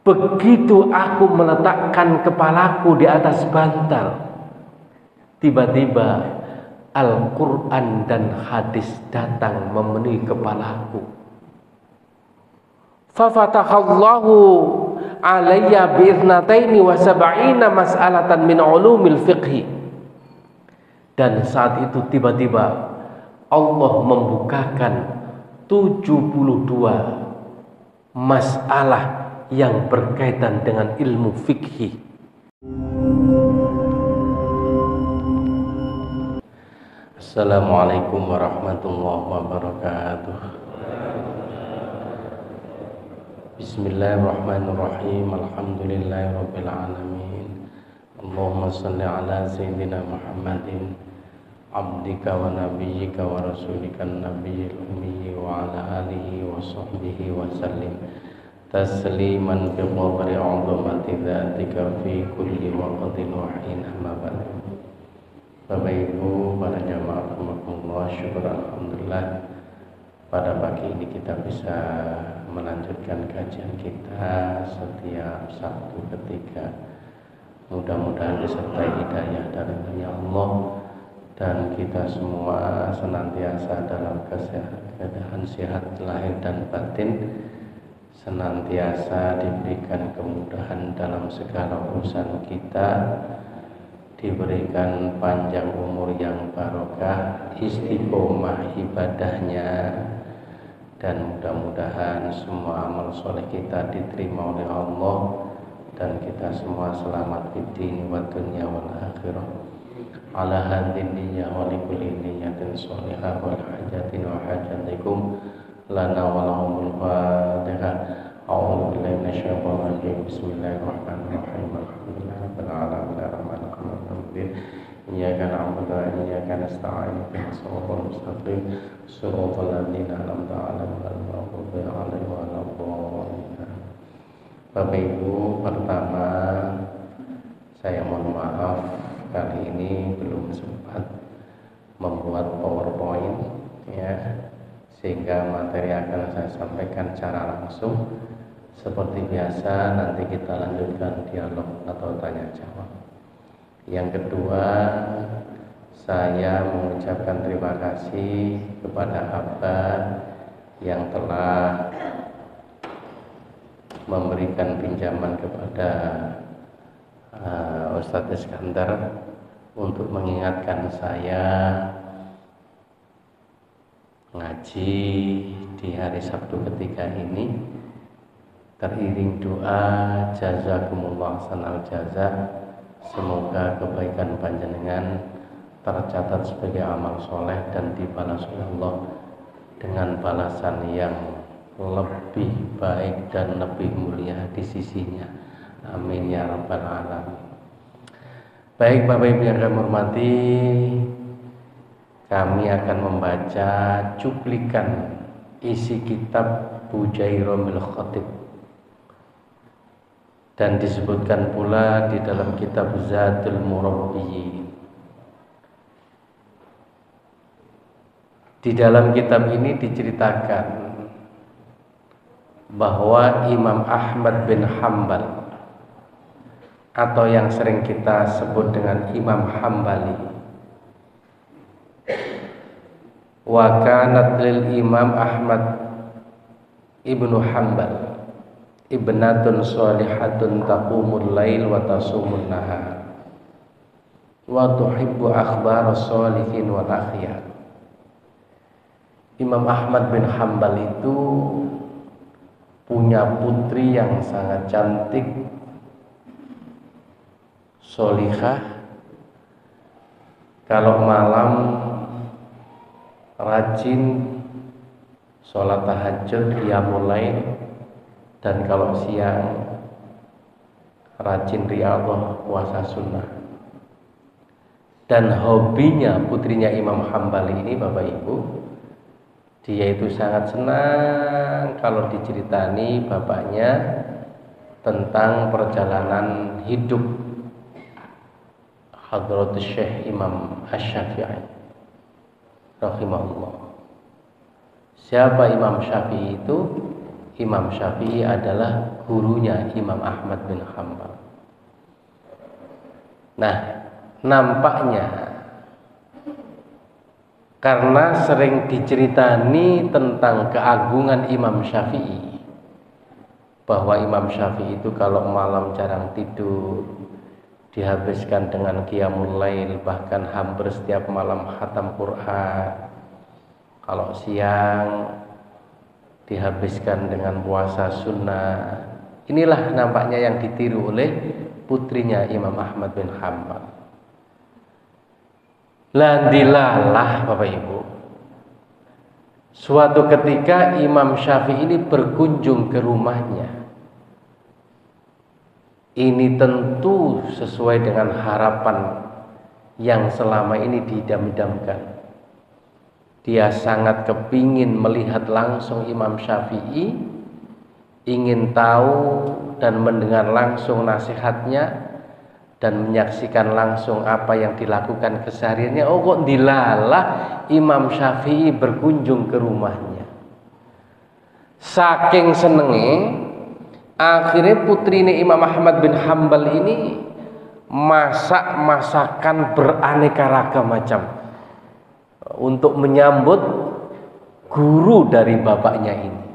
Begitu aku meletakkan kepalaku di atas bantal, tiba-tiba Al-Quran dan hadis datang memenuhi kepalaku. Fafatahallahu alayya bi'ithnataini wa sab'ina mas'alatan min ulumil fiqhi. Dan saat itu tiba-tiba Allah membukakan 72 masalah yang berkaitan dengan ilmu fikih. Assalamualaikum warahmatullahi wabarakatuh. Bismillahirrahmanirrahim. Alhamdulillahirabbil alamin. Allahumma shalli ala sayyidina Muhammadin abdika wa nabiyyika wa rasulika nabiyil ummi wa ala alihi wa sahbihi wa sallim tasliman bi qadri 'azamati dzatika fi kulli waqtin wa hin. Amma ba'd. Bapak Ibu, para jamaah rahimakumullah, syukur alhamdulillah pada pagi ini kita bisa melanjutkan kajian kita setiap Sabtu ketika. Mudah-mudahan disertai hidayah dari Allah dan kita semua senantiasa dalam keadaan sehat lahir dan batin, senantiasa diberikan kemudahan dalam segala urusan kita, diberikan panjang umur yang barokah, istiqomah ibadahnya, dan mudah-mudahan semua amal soleh kita diterima oleh Allah dan kita semua selamat di din wa dunya wal akhirah. Ala hadin niyyah wa likulli niyyatin sholihah wal hajatin wa hajatikum lana wa lahumul fatihah. A'udzu billahi minasyaitonir rajim. Bismillahirrahmanirrahim. Alhamdulillahirabbil alamin arrahmanirrahim. Iyyaka na'budu wa iyyaka nasta'in. Ihdinas siratal mustaqim. Shiratal ladzina an'amta 'alaihim ghairil maghdubi 'alaihim waladdallin. Bapak Ibu, pertama saya mohon maaf kali ini belum sempat membuat PowerPoint ya, sehingga materi akan saya sampaikan secara langsung. Seperti biasa nanti kita lanjutkan dialog atau tanya jawab. Yang kedua, saya mengucapkan terima kasih kepada Abba yang telah memberikan pinjaman kepada Ustadz Iskandar untuk mengingatkan saya ngaji di hari Sabtu ketika ini. Teriring doa jazakumullah sanal jaza, semoga kebaikan panjenengan tercatat sebagai amal soleh dan dibalas oleh Allah dengan balasan yang lebih baik dan lebih mulia di sisinya. Amin ya rabbal alamin. Baik Bapak Ibu yang kami hormati, kami akan membaca cuplikan isi kitab Bujairomil Khatib, dan disebutkan pula di dalam kitab Zadul Murabbiyin. Di dalam kitab ini diceritakan bahwa Imam Ahmad bin Hanbal atau yang sering kita sebut dengan Imam Hambali, wa kanat lil Imam Ahmad ibnu Hanbal ibnatun sholihatun taqumul lail wa tasumun nahar wa tuhibbu akhbar sholihin wal akhyar. Imam Ahmad bin Hanbal itu punya putri yang sangat cantik, sholihah, kalau malam rajin sholat tahajud qiyamul lail, dan kalau siang rajin riyadhah puasa sunnah. Dan hobinya putrinya Imam Hambali ini Bapak Ibu, dia itu sangat senang kalau diceritani bapaknya tentang perjalanan hidup Hadratus Syekh Imam Asy-Syafi'i rahimahullah. Siapa Imam Syafi'i itu? Imam Syafi'i adalah gurunya Imam Ahmad bin Hanbal. Nah, nampaknya karena sering diceritani tentang keagungan Imam Syafi'i, bahwa Imam Syafi'i itu kalau malam jarang tidur, dihabiskan dengan qiyamul lail, bahkan hampir setiap malam khatam Quran. Kalau siang dihabiskan dengan puasa sunnah. Inilah nampaknya yang ditiru oleh putrinya Imam Ahmad bin Hanbal. Landilalah Bapak Ibu, suatu ketika Imam Syafi'i ini berkunjung ke rumahnya. Ini tentu sesuai dengan harapan yang selama ini didam-damkan. Dia sangat kepingin melihat langsung Imam Syafi'i, ingin tahu dan mendengar langsung nasihatnya, dan menyaksikan langsung apa yang dilakukan kesehariannya. Oh kok dilalah Imam Syafi'i berkunjung ke rumahnya. Saking senenge, akhirnya putrinya Imam Ahmad bin Hanbal ini masak masakan beraneka ragam macam untuk menyambut guru dari bapaknya ini.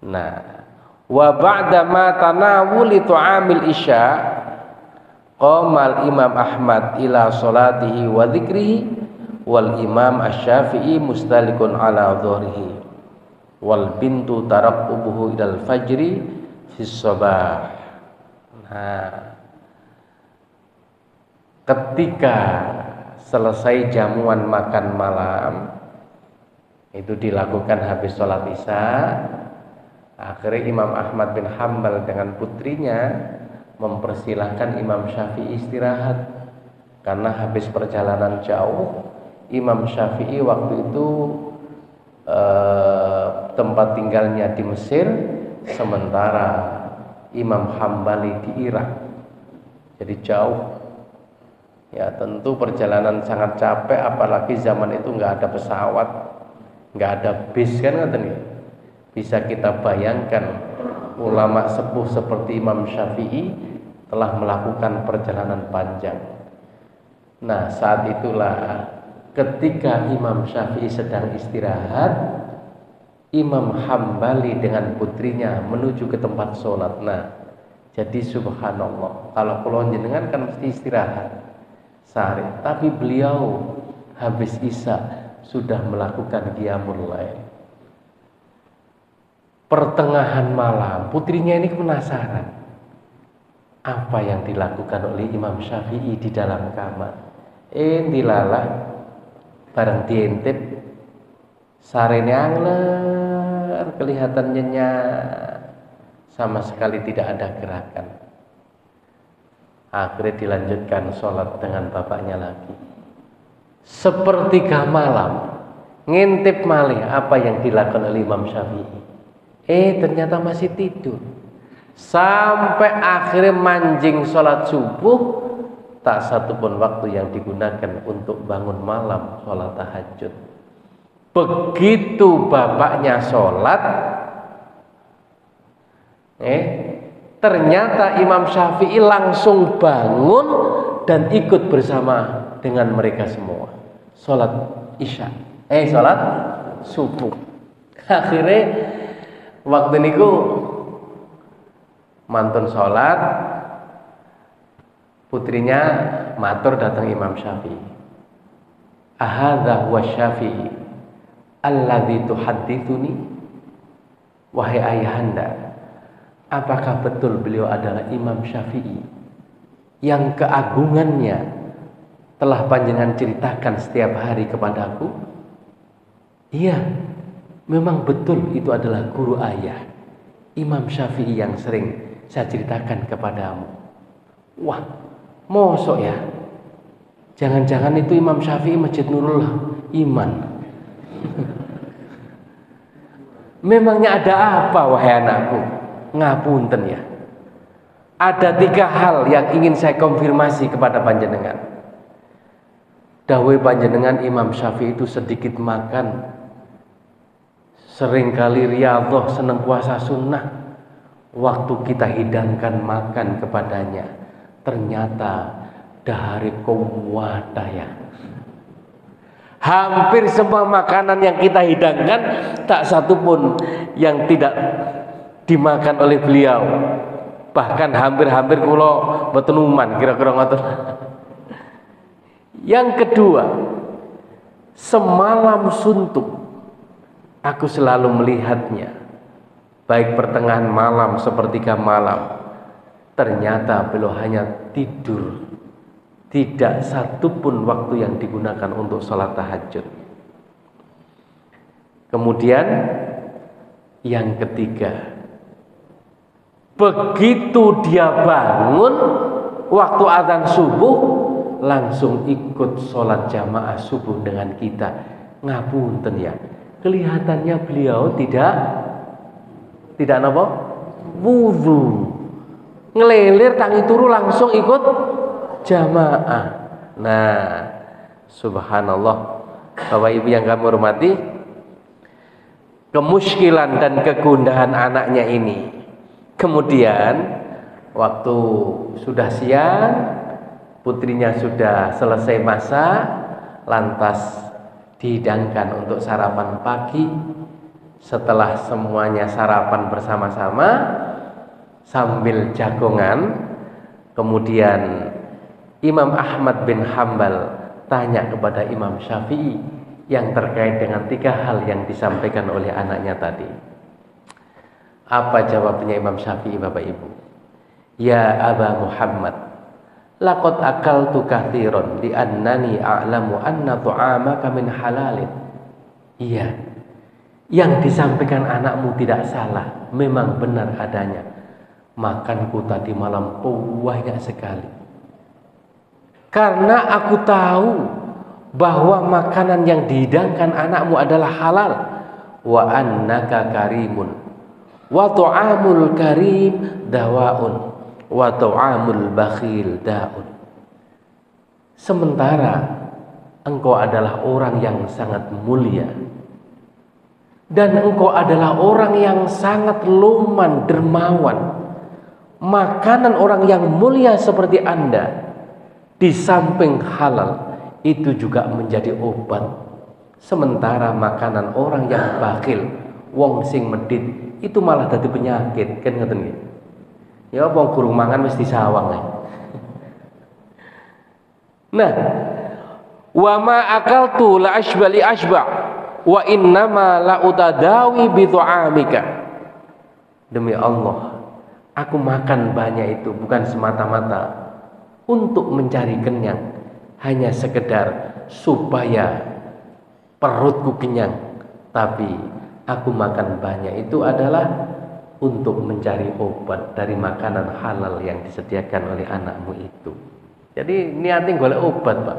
Nah, wa ba'da ma tanawuli tu'amil isya, qamal Imam Ahmad ila salatihi wa dzikrihi, wal Imam Asy-Syafi'i mustalikun ala dhuhrihi, wal bintu taraqubuhu ilal fajri fis sabah. Nah, ketika selesai jamuan makan malam, itu dilakukan habis sholat isya, akhirnya Imam Ahmad bin Hanbal dengan putrinya mempersilahkan Imam Syafi'i istirahat. Karena habis perjalanan jauh, Imam Syafi'i waktu itu tempat tinggalnya di Mesir, sementara Imam Hambali di Irak. Jadi jauh. Ya tentu perjalanan sangat capek, apalagi zaman itu nggak ada pesawat, nggak ada bis kan, katanya. Bisa kita bayangkan ulama sepuh seperti Imam Syafi'i telah melakukan perjalanan panjang. Nah saat itulah ketika Imam Syafi'i sedang istirahat, Imam Hambali dengan putrinya menuju ke tempat sholat. Nah jadi subhanallah, kalau kulon jenengan kan mesti istirahat sehari, tapi beliau habis isya sudah melakukan qiyamul lail. Pertengahan malam, putrinya ini penasaran apa yang dilakukan oleh Imam Syafi'i di dalam kamar. Dilalah bareng diintip, sarene angler, kelihatan nyenyak, sama sekali tidak ada gerakan. Akhirnya dilanjutkan sholat dengan bapaknya lagi. Sepertiga malam, ngintip malih apa yang dilakukan oleh Imam Syafi'i. Ternyata masih tidur. Sampai akhirnya manjing sholat subuh, tak satu pun waktu yang digunakan untuk bangun malam sholat tahajud. Begitu bapaknya sholat, ternyata Imam Syafi'i langsung bangun dan ikut bersama dengan mereka semua sholat isya, sholat subuh. Akhirnya waktu niku mantun sholat, putrinya matur datang Imam Syafi'i. Ahadza huwa Syafi'i alladzi tuhadditsuni? Wahai ayahanda, apakah betul beliau adalah Imam Syafi'i yang keagungannya telah panjenengan ceritakan setiap hari kepadaku? Iya, memang betul itu adalah guru ayah, Imam Syafi'i yang sering saya ceritakan kepadamu. Wah, mosok ya? Jangan-jangan itu Imam Syafi'i Masjid Nurul Iman. Memangnya ada apa wahai anakku? Ngapunten ya. Ada 3 hal yang ingin saya konfirmasi kepada panjenengan. Dawuh panjenengan Imam Syafi'i itu sedikit makan seringkali riyadhah, seneng puasa sunnah, waktu kita hidangkan makan kepadanya, ternyata dahari kuwadaya. Hampir semua makanan yang kita hidangkan, tak satu pun yang tidak dimakan oleh beliau. Bahkan hampir-hampir kula mboten uman kira-kira ngoten. Yang kedua, semalam suntuk aku selalu melihatnya, baik pertengahan malam sepertiga malam. Ternyata beliau hanya tidur, tidak satupun waktu yang digunakan untuk sholat tahajud. Kemudian yang ketiga, begitu dia bangun waktu adzan subuh, langsung ikut sholat jamaah subuh dengan kita. Ngapunten ya, kelihatannya beliau tidak napa? Wudu. Ngelelir tangi turu langsung ikut jamaah. Nah, subhanallah, Bapak Ibu yang kami hormati, kemuskilan dan kegundahan anaknya ini. Kemudian waktu sudah siang, putrinya sudah selesai masa, lantas dihidangkan untuk sarapan pagi. Setelah semuanya sarapan bersama-sama sambil jagongan, kemudian Imam Ahmad bin Hambal tanya kepada Imam Syafi'i yang terkait dengan 3 hal yang disampaikan oleh anaknya tadi. Apa jawabnya Imam Syafi'i, Bapak Ibu? Ya Aba Muhammad, laqad akaltu katsiran li annani a'lamu anna tu'amaka min halalin. Iya, yang disampaikan anakmu tidak salah, memang benar adanya. Makanku tadi malam banyak sekali, karena aku tahu bahwa makanan yang dihidangkan anakmu adalah halal. Wa annaka karimun wa tu'amul karim dawaun wa tu'amul bakhil daun. Sementara engkau adalah orang yang sangat mulia dan engkau adalah orang yang sangat luman dermawan. Makanan orang yang mulia seperti Anda di samping halal itu juga menjadi obat. Sementara makanan orang yang bakhil, wong sing medit, itu malah dadi penyakit, kan ngoten nggih. Ya wong gurung mangan mesti sawang ya. Nah, wa ma akaltu la asbali asba wa innama la utadawi bi tu'amika. Demi Allah, aku makan banyak itu bukan semata-mata untuk mencari kenyang, hanya sekedar supaya perutku kenyang. Tapi aku makan banyak itu adalah untuk mencari obat dari makanan halal yang disediakan oleh anakmu itu. Jadi niatin golek obat, Pak.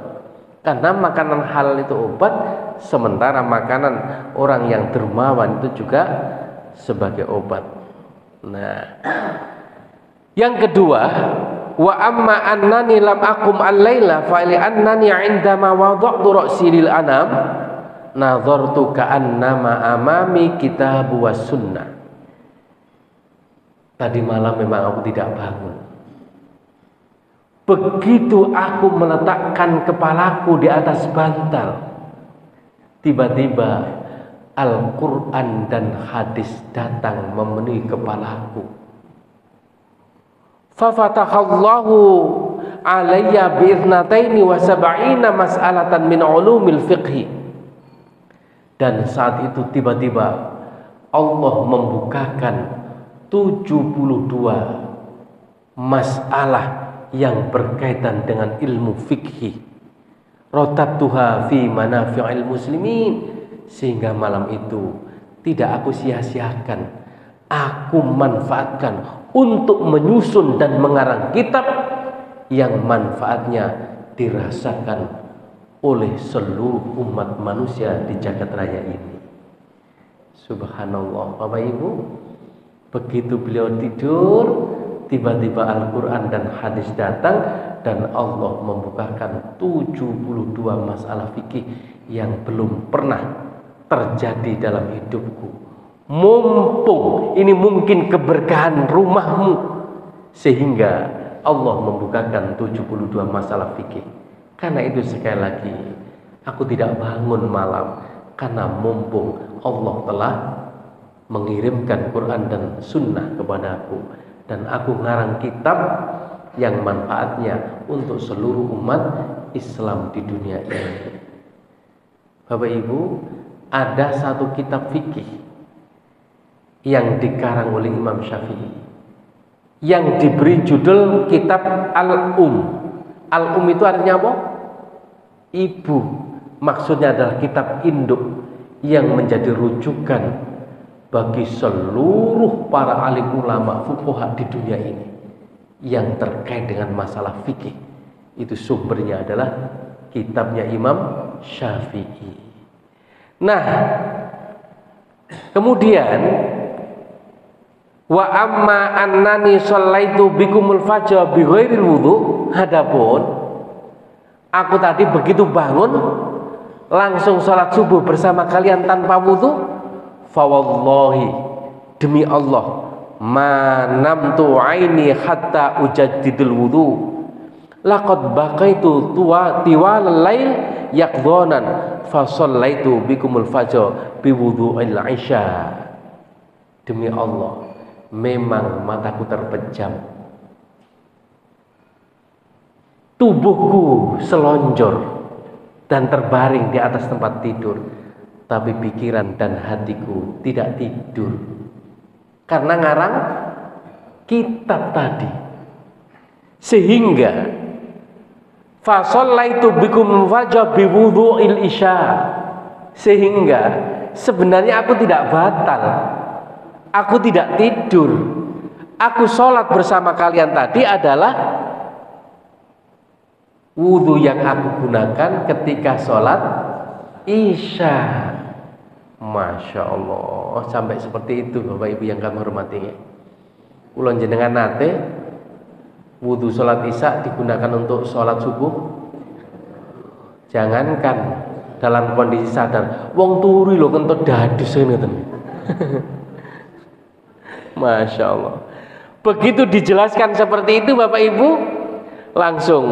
Karena makanan halal itu obat, sementara makanan orang yang dermawan itu juga sebagai obat. Nah, yang kedua, wa amma annani lam akum al-laila fa li annani 'indama wada'tu ra'si lil anam nadhartu ka'annama amami kitab was sunnah. Tadi malam memang aku tidak bangun. Begitu aku meletakkan kepalaku di atas bantal, tiba-tiba Al-Quran dan hadis datang memenuhi kepalaku. Fafataqallahu alayya bi'ithnataini wa sab'ina mas'alatan min ulumil fiqhi. Dan saat itu tiba-tiba Allah membukakan 72 masalah yang berkaitan dengan ilmu fikih. Rotabtuha fi manafi'il muslimin, sehingga malam itu tidak aku sia-siakan, aku manfaatkan untuk menyusun dan mengarang kitab yang manfaatnya dirasakan oleh seluruh umat manusia di jagat raya ini. Subhanallah, Bapak Ibu, begitu beliau tidur, tiba-tiba Al-Quran dan hadis datang dan Allah membukakan 72 masalah fikih yang belum pernah terjadi dalam hidupku Mumpung ini mungkin keberkahan rumahmu, sehingga Allah membukakan 72 masalah fikih. Karena itu sekali lagi, aku tidak bangun malam karena mumpung Allah telah mengirimkan Quran dan Sunnah kepadaku, dan aku ngarang kitab yang manfaatnya untuk seluruh umat Islam di dunia ini. Bapak Ibu, ada satu kitab fikih yang dikarang oleh Imam Syafi'i yang diberi judul kitab Al-Um. Al-Um itu artinya apa? Ibu. Maksudnya adalah kitab induk yang menjadi rujukan bagi seluruh para alim ulama fuqaha di dunia ini yang terkait dengan masalah fikih. Itu sumbernya adalah kitabnya Imam Syafi'i. Nah, kemudian wa amma annani shallaitu bikumul fajr bi ghairil wudu, adapun aku tadi begitu bangun langsung salat subuh bersama kalian tanpa wudu, fa wallahi, demi Allah, ma namtu aini hatta ujaddidul wudu, laqad baqaitu tiwal lail yaqdhanan fa shallaitu bikumul fajr bi wudu'il isya. Demi Allah, memang mataku terpejam, tubuhku selonjor dan terbaring di atas tempat tidur, tapi pikiran dan hatiku tidak tidur karena ngarang kitab tadi. Sehingga fa shallaitu bikum fajr bi wudu'il isya, sehingga sebenarnya aku tidak batal, aku tidak tidur, aku sholat bersama kalian tadi adalah wudhu yang aku gunakan ketika sholat isya. Masya Allah, sampai seperti itu Bapak Ibu yang kami hormati. Ulun jenengan nate wudhu sholat isya digunakan untuk sholat subuh. Jangankan dalam kondisi sadar, wong turi lho kentut dadus ngeten. Masya Allah. Begitu dijelaskan seperti itu Bapak Ibu, langsung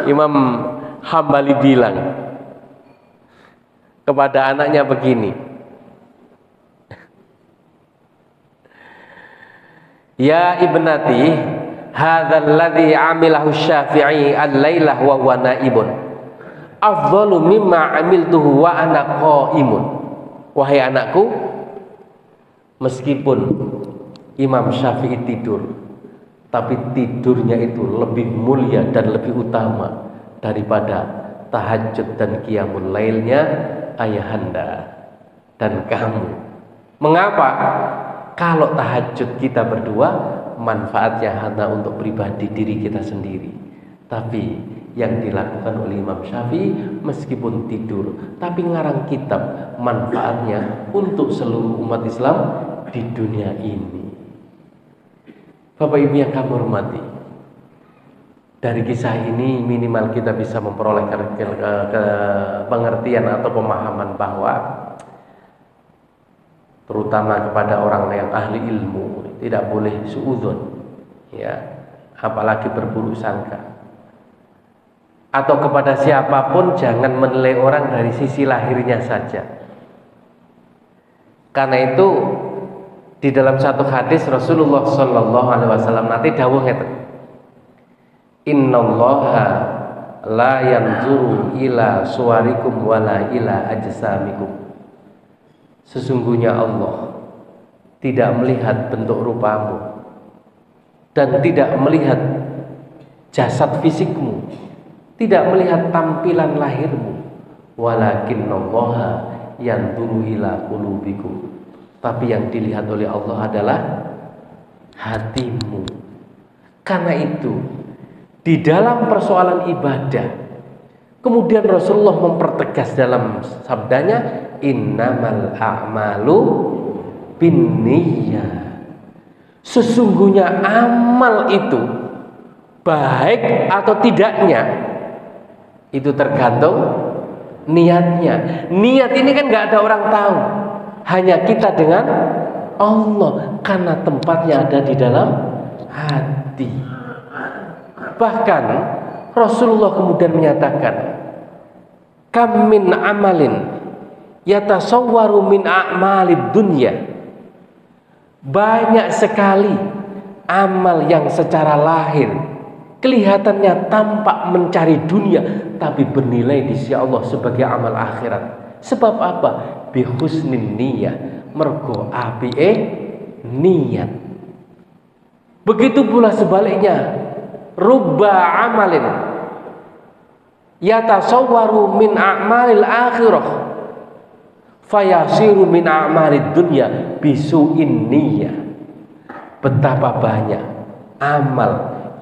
Imam Hambali bilang kepada anaknya begini, ya ibnati, hadzal ladzi amilahu Syafi'i al-lailah wa huwa naibun afdalu mimma amiltuhu wa ana qaimun. Wahai anakku, meskipun Imam Syafi'i tidur, tapi tidurnya itu lebih mulia dan lebih utama daripada tahajud dan qiyamul lailnya ayahanda dan kamu. Mengapa? Kalau tahajud kita berdua manfaatnya hanya untuk pribadi diri kita sendiri, tapi yang dilakukan oleh Imam Syafi'i meskipun tidur tapi ngarang kitab, manfaatnya untuk seluruh umat Islam di dunia ini. Bapak Ibu yang kami hormati, dari kisah ini minimal kita bisa memperoleh pengertian atau pemahaman bahwa terutama kepada orang yang ahli ilmu tidak boleh suudzon, ya, apalagi berburuk sangka. Atau kepada siapapun jangan menilai orang dari sisi lahirnya saja. Karena itu di dalam satu hadis Rasulullah Shallallahu Alaihi Wasallam nanti dawuh ngeten, Innallaha la yanzuru ila suwarikum wala ila ajsamikum. Sesungguhnya Allah tidak melihat bentuk rupamu dan tidak melihat jasad fisikmu, tidak melihat tampilan lahirmu, walakinnallaha yanzuru ila qulubikum. Tapi yang dilihat oleh Allah adalah hatimu. Karena itu di dalam persoalan ibadah, kemudian Rasulullah mempertegas dalam sabdanya, innamal a'malu binniyah. Sesungguhnya amal itu baik atau tidaknya itu tergantung niatnya. Niat ini kan nggak ada orang tahu. hanya kita dengan Allah, karena tempatnya ada di dalam hati. Bahkan Rasulullah kemudian menyatakan, kam min amalin yatasawwaru min a'malid dunya. Banyak sekali amal yang secara lahir kelihatannya tampak mencari dunia, tapi bernilai di sisi Allah sebagai amal akhirat. Sebab apa? Bihusnin niyah, mergo apike niat. Begitu pula sebaliknya, rubba amalin yatasawwaru min a'malil akhirah fayasiru min a'malid dunya bisu'in niyah. Betapa banyak amal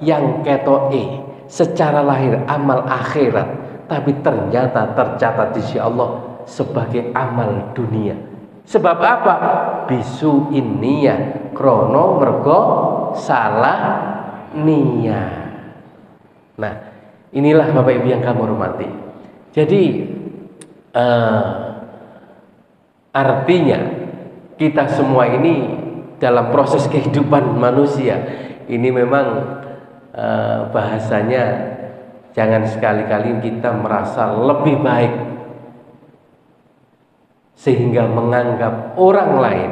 yang ketoke secara lahir amal akhirat, tapi ternyata tercatat di sisi Allah sebagai amal dunia. Sebab apa? Bisu'in niyah, krono mergo salah niat. Nah, inilah Bapak Ibu yang kami hormati. Jadi artinya kita semua ini dalam proses kehidupan manusia ini memang bahasanya jangan sekali-kali kita merasa lebih baik sehingga menganggap orang lain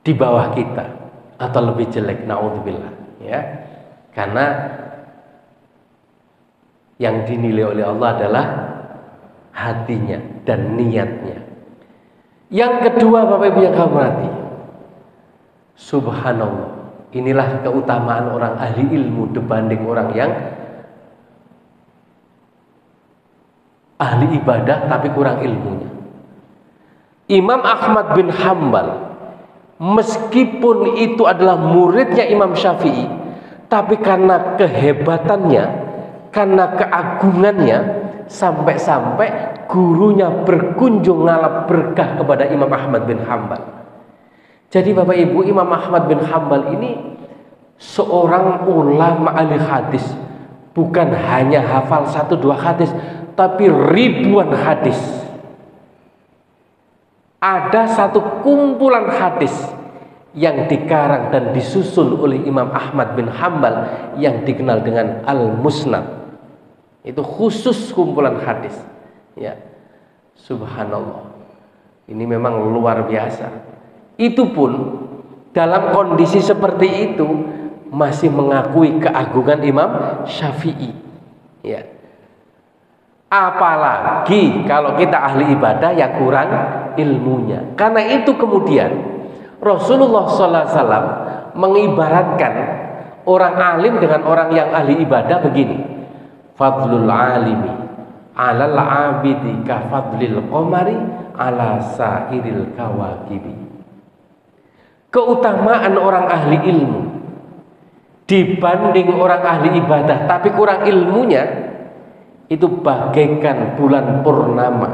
di bawah kita atau lebih jelek, naudzubillah, ya. Karena yang dinilai oleh Allah adalah hatinya dan niatnya. Yang kedua, Bapak Ibu yang kami hormati, subhanallah, inilah keutamaan orang ahli ilmu dibanding orang yang ahli ibadah tapi kurang ilmunya. Imam Ahmad bin Hambal, meskipun itu adalah muridnya Imam Syafi'i, tapi karena kehebatannya, karena keagungannya, sampai-sampai gurunya berkunjung ngalap berkah kepada Imam Ahmad bin Hambal. Jadi Bapak Ibu, Imam Ahmad bin Hambal ini seorang ulama ahli hadis, bukan hanya hafal 1-2 hadis, tapi ribuan hadis. Ada satu kumpulan hadis yang dikarang dan disusun oleh Imam Ahmad bin Hambal yang dikenal dengan Al-Musnad. Itu khusus kumpulan hadis, ya. Subhanallah, ini memang luar biasa. Itu pun dalam kondisi seperti itu masih mengakui keagungan Imam Syafi'i, ya. Apalagi kalau kita ahli ibadah ya kurang ilmunya. Karena itu kemudian Rasulullah SAW mengibaratkan orang alim dengan orang yang ahli ibadah begini: fadlul alimi alal abidi ka fadlil qamari ala sairil kawakibi. Keutamaan orang ahli ilmu dibanding orang ahli ibadah tapi kurang ilmunya itu bagaikan bulan purnama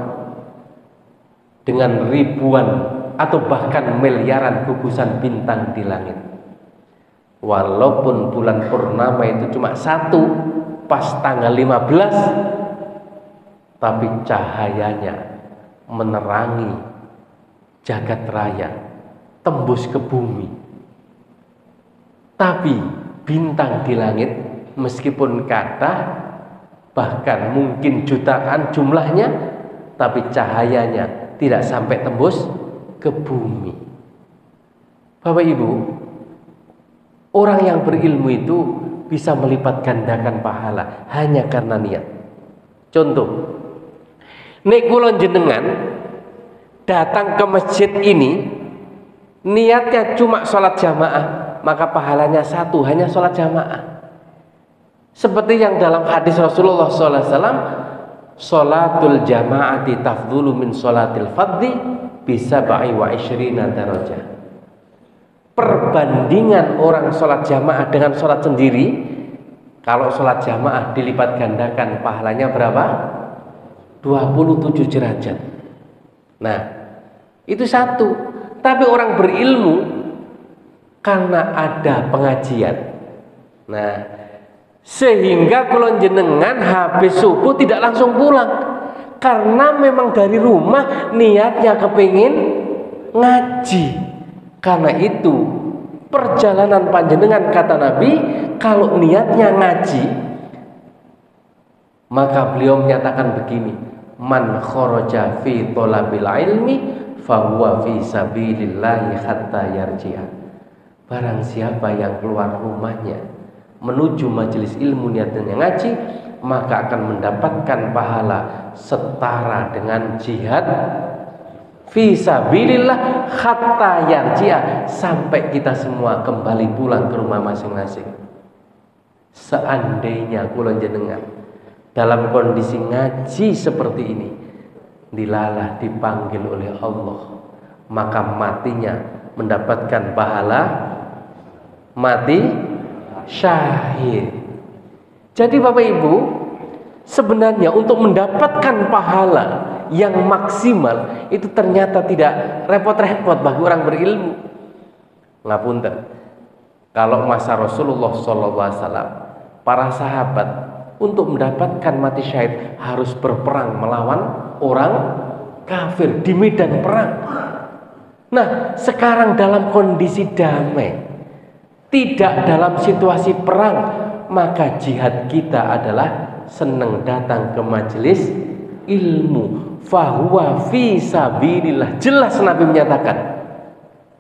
dengan ribuan atau bahkan miliaran gugusan bintang di langit. Walaupun bulan purnama itu cuma satu pas tanggal 15, tapi cahayanya menerangi jagat raya, tembus ke bumi. Tapi bintang di langit meskipun kata bahkan mungkin jutaan jumlahnya, tapi cahayanya tidak sampai tembus ke bumi. Bapak Ibu, orang yang berilmu itu bisa melipat gandakan pahala hanya karena niat. Contoh, nek kula jenengan datang ke masjid ini niatnya cuma sholat jamaah, maka pahalanya satu, hanya sholat jamaah. Seperti yang dalam hadis Rasulullah SAW, sholatul jama'ati tafdhulu min sholatil fadhi bisab'i wa ishrina darajah. Perbandingan orang sholat jamaah dengan sholat sendiri, kalau sholat jamaah dilipat gandakan pahalanya berapa? 27 derajat. Nah, itu satu. Tapi orang berilmu karena ada pengajian, nah, sehingga kula jenengan habis subuh tidak langsung pulang, karena memang dari rumah niatnya kepingin ngaji. Karena itu perjalanan panjenengan, kata Nabi, kalau niatnya ngaji, maka beliau menyatakan begini, man kharaja fi thalabil ilmi fahuwa fi sabilillahi hatta yarji'a. Barang siapa yang keluar rumahnya menuju majelis ilmu niatnya ngaji, maka akan mendapatkan pahala setara dengan jihad fi sabilillah hatta yarji'a, sampai kita semua kembali pulang ke rumah masing-masing. Seandainya kula jenengan dalam kondisi ngaji seperti ini, dilalah dipanggil oleh Allah, maka matinya mendapatkan pahala mati syahid. Jadi Bapak Ibu, sebenarnya untuk mendapatkan pahala yang maksimal itu ternyata tidak repot-repot bagi orang berilmu. Ngapunten, kalau masa Rasulullah SAW, para sahabat untuk mendapatkan mati syahid harus berperang melawan orang kafir di medan perang. Nah, sekarang dalam kondisi damai, tidak dalam situasi perang, maka jihad kita adalah senang datang ke majelis ilmu. Fahuwa fi sabilillah. Jelas Nabi menyatakan.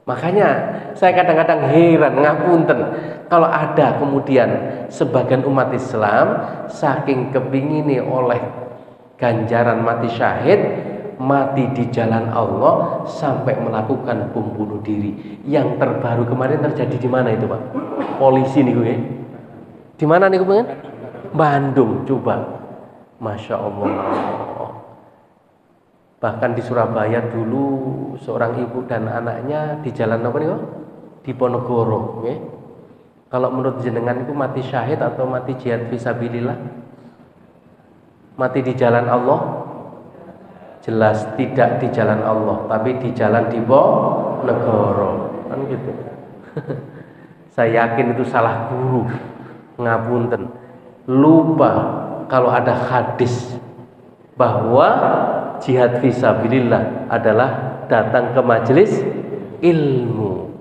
Makanya saya kadang-kadang heran, ngapunten, kalau ada kemudian sebagian umat Islam saking kepingini oleh ganjaran mati syahid, mati di jalan Allah sampai melakukan bom bunuh diri. Yang terbaru kemarin terjadi di mana itu Pak? Polisi nih gue. Di mana nih gue? Bandung, coba. Masya Allah. Bahkan di Surabaya dulu seorang ibu dan anaknya di jalan apa nih Pak? Di Ponorogo. Okay? Kalau menurut jenengan itu mati syahid atau mati jihad fisabilillah? Mati di jalan Allah? Jelas tidak di jalan Allah, tapi di jalan Diponegoro, kan gitu. Saya yakin itu salah guru, ngapunten, lupa kalau ada hadis bahwa jihad fisabilillah adalah datang ke majelis ilmu.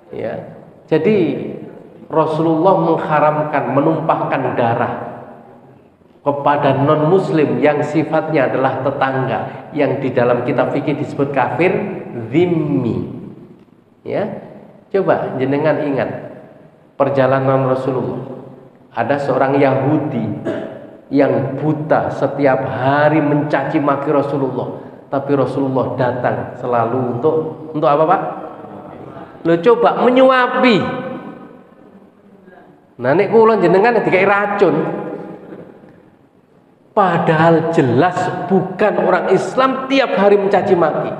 Ya, jadi Rasulullah mengharamkan menumpahkan darah kepada non muslim yang sifatnya adalah tetangga, yang di dalam kitab fikih disebut kafir zimmi. Ya, coba jenengan ingat perjalanan Rasulullah, ada seorang Yahudi yang buta setiap hari mencaci maki Rasulullah, tapi Rasulullah datang selalu untuk apa Pak? Lo coba menyuapi. Nah nek kula jenengan dikai racun, padahal jelas bukan orang Islam tiap hari mencaci maki.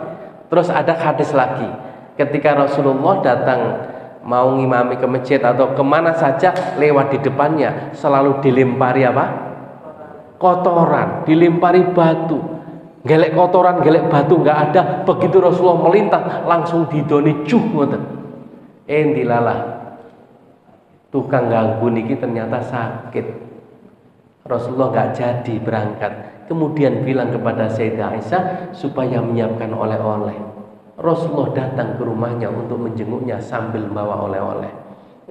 Terus ada hadis lagi, ketika Rasulullah datang mau ngimami ke masjid atau kemana saja, lewat di depannya selalu dilempari apa? Kotoran, dilempari batu. Gelek kotoran, gelek batu nggak ada. Begitu Rasulullah melintas langsung didoni cuh ngoten. Dilalah tukang ganggu niki ternyata sakit. Rasulullah nggak jadi berangkat. Kemudian bilang kepada Sayyidah Aisyah supaya menyiapkan oleh-oleh. Rasulullah datang ke rumahnya untuk menjenguknya sambil membawa oleh-oleh.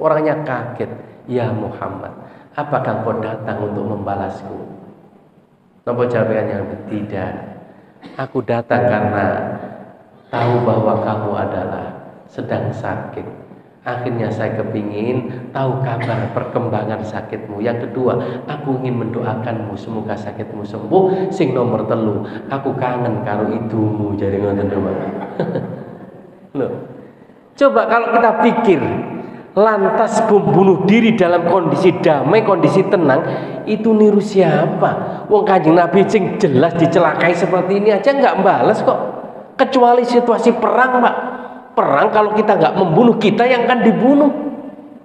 Orangnya kaget, ya Muhammad, apakah kau datang untuk membalasku? Napa jawabannya? Tidak. Aku datang karena tahu bahwa kamu adalah sedang sakit. Akhirnya saya kepingin tahu kabar perkembangan sakitmu. Yang kedua, aku ingin mendoakanmu semoga sakitmu sembuh. Sing nomor telu, aku kangen karo idumu. Jadi ngoten lho. Loh. Coba kalau kita pikir, lantas membunuh diri dalam kondisi damai, kondisi tenang, itu niru siapa? Wong Kanjeng Nabi sing jelas dicelakai seperti ini aja nggak balas kok. Kecuali situasi perang, Pak. Perang kalau kita nggak membunuh, kita yang akan dibunuh.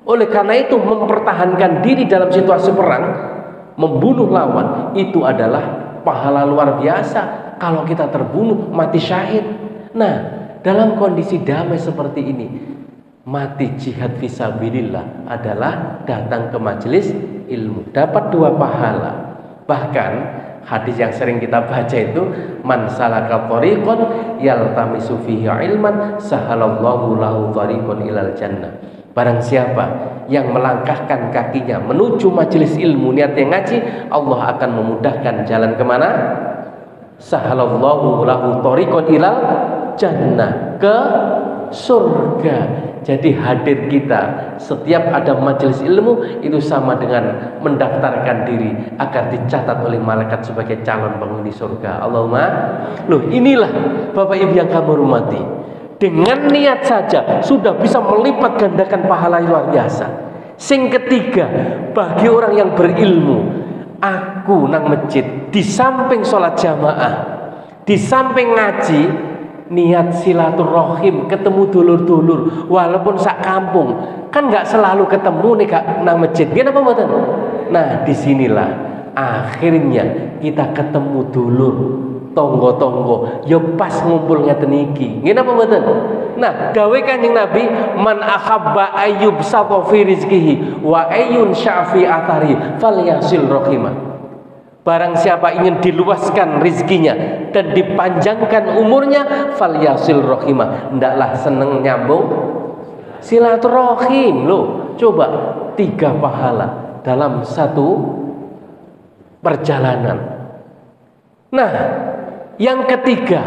Oleh karena itu mempertahankan diri dalam situasi perang, membunuh lawan itu adalah pahala luar biasa. Kalau kita terbunuh mati syahid. Nah, dalam kondisi damai seperti ini, mati jihad fisabilillah adalah datang ke majelis ilmu, dapat 2 pahala. Bahkan Hadis yang sering kita baca itu, man salaka thariqan yaltamisu fihi ilman sahalallahu lahu thariqan ilal jannah. Barang siapa yang melangkahkan kakinya menuju majelis ilmu niatnya ngaji, Allah akan memudahkan jalan kemana? Sahalallahu lahu thariqan ilal jannah, ke surga. Jadi hadir kita setiap ada majelis ilmu itu sama dengan mendaftarkan diri agar dicatat oleh malaikat sebagai calon penghuni surga. Allahumma. Loh, inilah Bapak Ibu yang kami hormati, dengan niat saja sudah bisa melipat gandakan pahala yang luar biasa. Sing ketiga, bagi orang yang berilmu, aku nang masjid di samping sholat jamaah, di samping ngaji, niat silaturahim, ketemu dulur-dulur walaupun sak kampung, kan nggak selalu ketemu nih kak nang masjid, apa mboten? Nah, disinilah akhirnya kita ketemu dulur, tonggo-tonggo, ya pas ngumpul ngeten iki, apa mboten? Nah, dawe Kanjeng Nabi, man ahabba ayyub safa fi rizqihi wa ayyun syafi atari falyasil rahimah. Barang siapa ingin diluaskan rizkinya dan dipanjangkan umurnya, falyasil rohimah, hendaklah seneng nyambung silaturahim. Loh, coba 3 pahala dalam satu perjalanan. Nah, yang ketiga,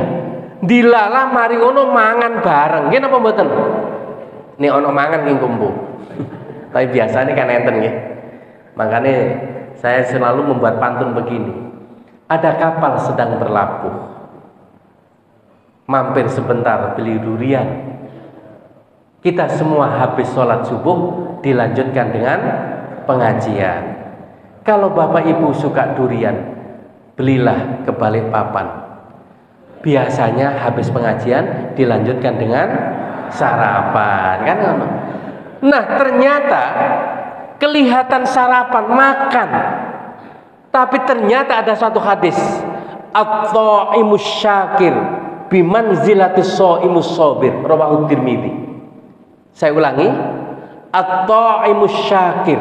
dilala mari ono mangan bareng. Nggih napa mboten? Nek ono mangan nggih kumpul. Tapi biasanya kan enten nggih. Makanya saya selalu membuat pantun begini. Ada kapal sedang berlabuh, mampir sebentar beli durian. Kita semua habis sholat subuh dilanjutkan dengan pengajian. Kalau Bapak Ibu suka durian, belilah ke Balikpapan. Biasanya habis pengajian dilanjutkan dengan sarapan, kan? Nah, ternyata kelihatan sarapan makan, tapi ternyata ada satu hadis, at-thaimus syakir bimanzilatis shaimus sabir, rawahu Tirmidzi. Saya ulangi, at-thaimus syakir,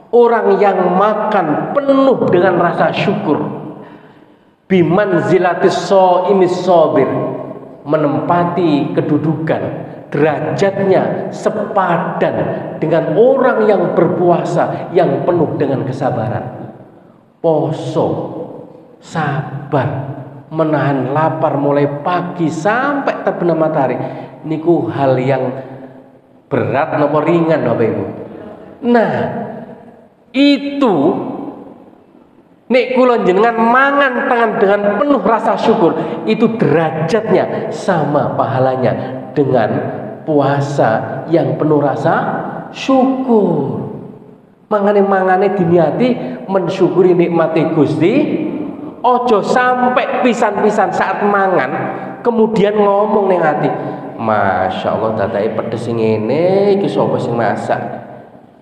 orang yang makan penuh dengan rasa syukur, bimanzilatis shaimis sabir, menempati kedudukan derajatnya sepadan dengan orang yang berpuasa yang penuh dengan kesabaran. Poso, sabar, menahan lapar mulai pagi sampai terbenam matahari, niku hal yang berat napa ringan Bapak Ibu? Nah, itu nek kula jenengan mangan tangan dengan penuh rasa syukur, itu derajatnya sama pahalanya dengan puasa yang penuh rasa syukur. Mangane diniati mensyukuri nikmati Gusti. Ojo sampai pisan-pisan saat mangan kemudian ngomong ning ati, Masya Allah dadake pedes ngene iki sapa sing masak.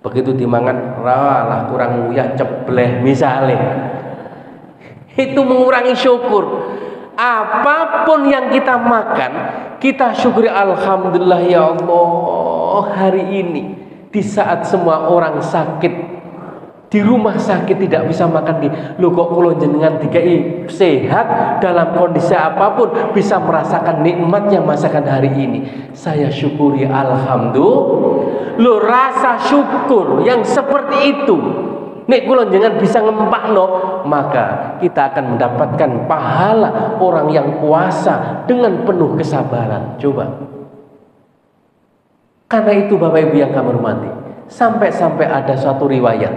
Begitu dimangan ralah kurang uyah cebleh misalnya. Itu mengurangi syukur. Apapun yang kita makan, kita syukuri, alhamdulillah ya Allah, hari ini di saat semua orang sakit, di rumah sakit tidak bisa makan, lho kok kula jenengan dikai sehat dalam kondisi apapun bisa merasakan nikmatnya masakan hari ini. Saya syukuri, alhamdulillah. Lho, rasa syukur yang seperti itu nek kula jenengan bisa ngempakno, maka kita akan mendapatkan pahala orang yang puasa dengan penuh kesabaran. Coba. Karena itu Bapak Ibu yang kami hormati, sampai-sampai ada suatu riwayat,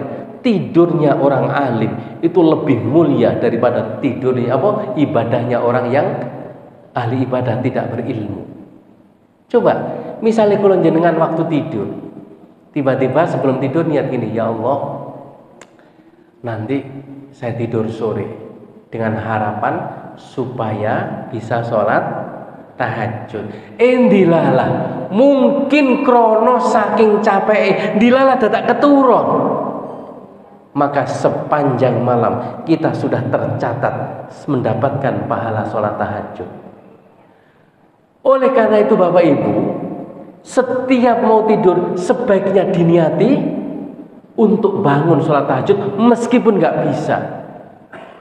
tidurnya orang alim itu lebih mulia daripada tidurnya ibadahnya orang yang ahli ibadah tidak berilmu. Coba, misalnya kula jenengan waktu tidur, tiba-tiba sebelum tidur niat gini, ya Allah, nanti saya tidur sore dengan harapan supaya bisa sholat tahajud. Dilalah mungkin krono saking capek, dilalah dadak keturun. Maka sepanjang malam kita sudah tercatat mendapatkan pahala sholat tahajud. Oleh karena itu Bapak Ibu, setiap mau tidur sebaiknya diniati untuk bangun sholat tahajud meskipun nggak bisa.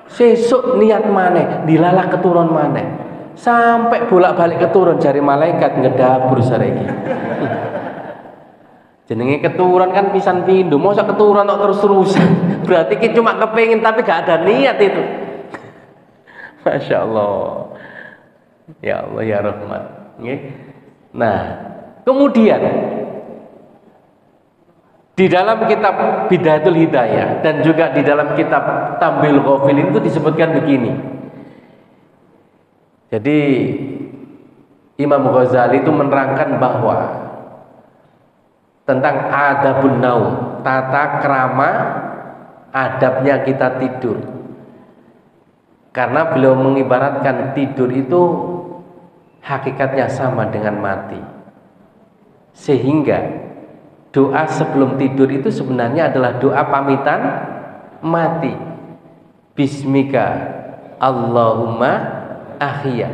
Sesuk niat maneh, dilalah keturun maneh. Sampai bolak-balik keturun jari malaikat ngedabur sareki. Jenenge keturun kan pisan pindho, masa keturun kok terus-terusan. Berarti ki cuma kepengin tapi gak ada niat itu. Masya Allah. Ya Allah ya Rahman. Nah, kemudian di dalam kitab Bidayatul Hidayah dan juga di dalam kitab Tambil Ghafilin itu disebutkan begini. Jadi Imam Ghazali itu menerangkan bahwa tentang adabun naum, tata krama adabnya kita tidur. Karena beliau mengibaratkan tidur itu hakikatnya sama dengan mati. Sehingga doa sebelum tidur itu sebenarnya adalah doa pamitan mati. Bismika Allahumma ahya.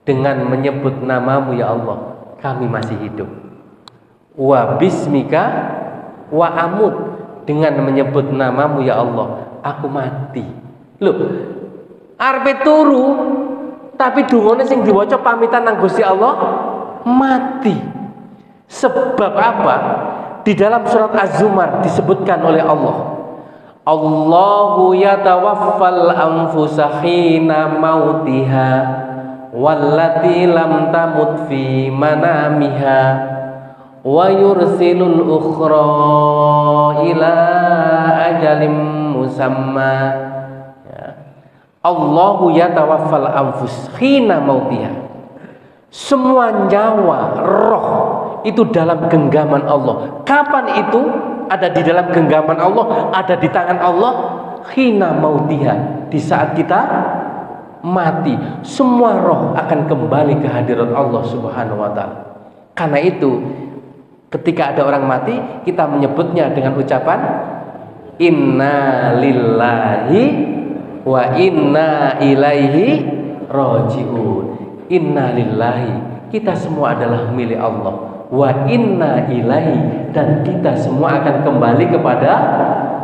Dengan menyebut namamu ya Allah, kami masih hidup. Wa bismika wa amut. Dengan menyebut namamu ya Allah, aku mati. Loh, arep turu tapi dungane sing diwaca pamitan nang Gusti Allah mati. Sebab apa? Di dalam surat Az-Zumar disebutkan oleh Allah, Allahu yatawaffal anfusa hina mautiha wallati lam tamut fi manamiha wa yursilul ukhra ila ajalim musamma. Allahu yatawaffal anfus hina mautiha. Semua nyawa, roh itu dalam genggaman Allah. Kapan itu? Ada di dalam genggaman Allah, ada di tangan Allah. Hina mautiha, di saat kita mati. Semua roh akan kembali ke hadirat Allah Subhanahu wa ta'ala. Karena itu ketika ada orang mati, kita menyebutnya dengan ucapan inna lillahi wa inna ilaihi raji'un. Inna lillahi, kita semua adalah milik Allah. Wa inna ilaihi, dan kita semua akan kembali kepada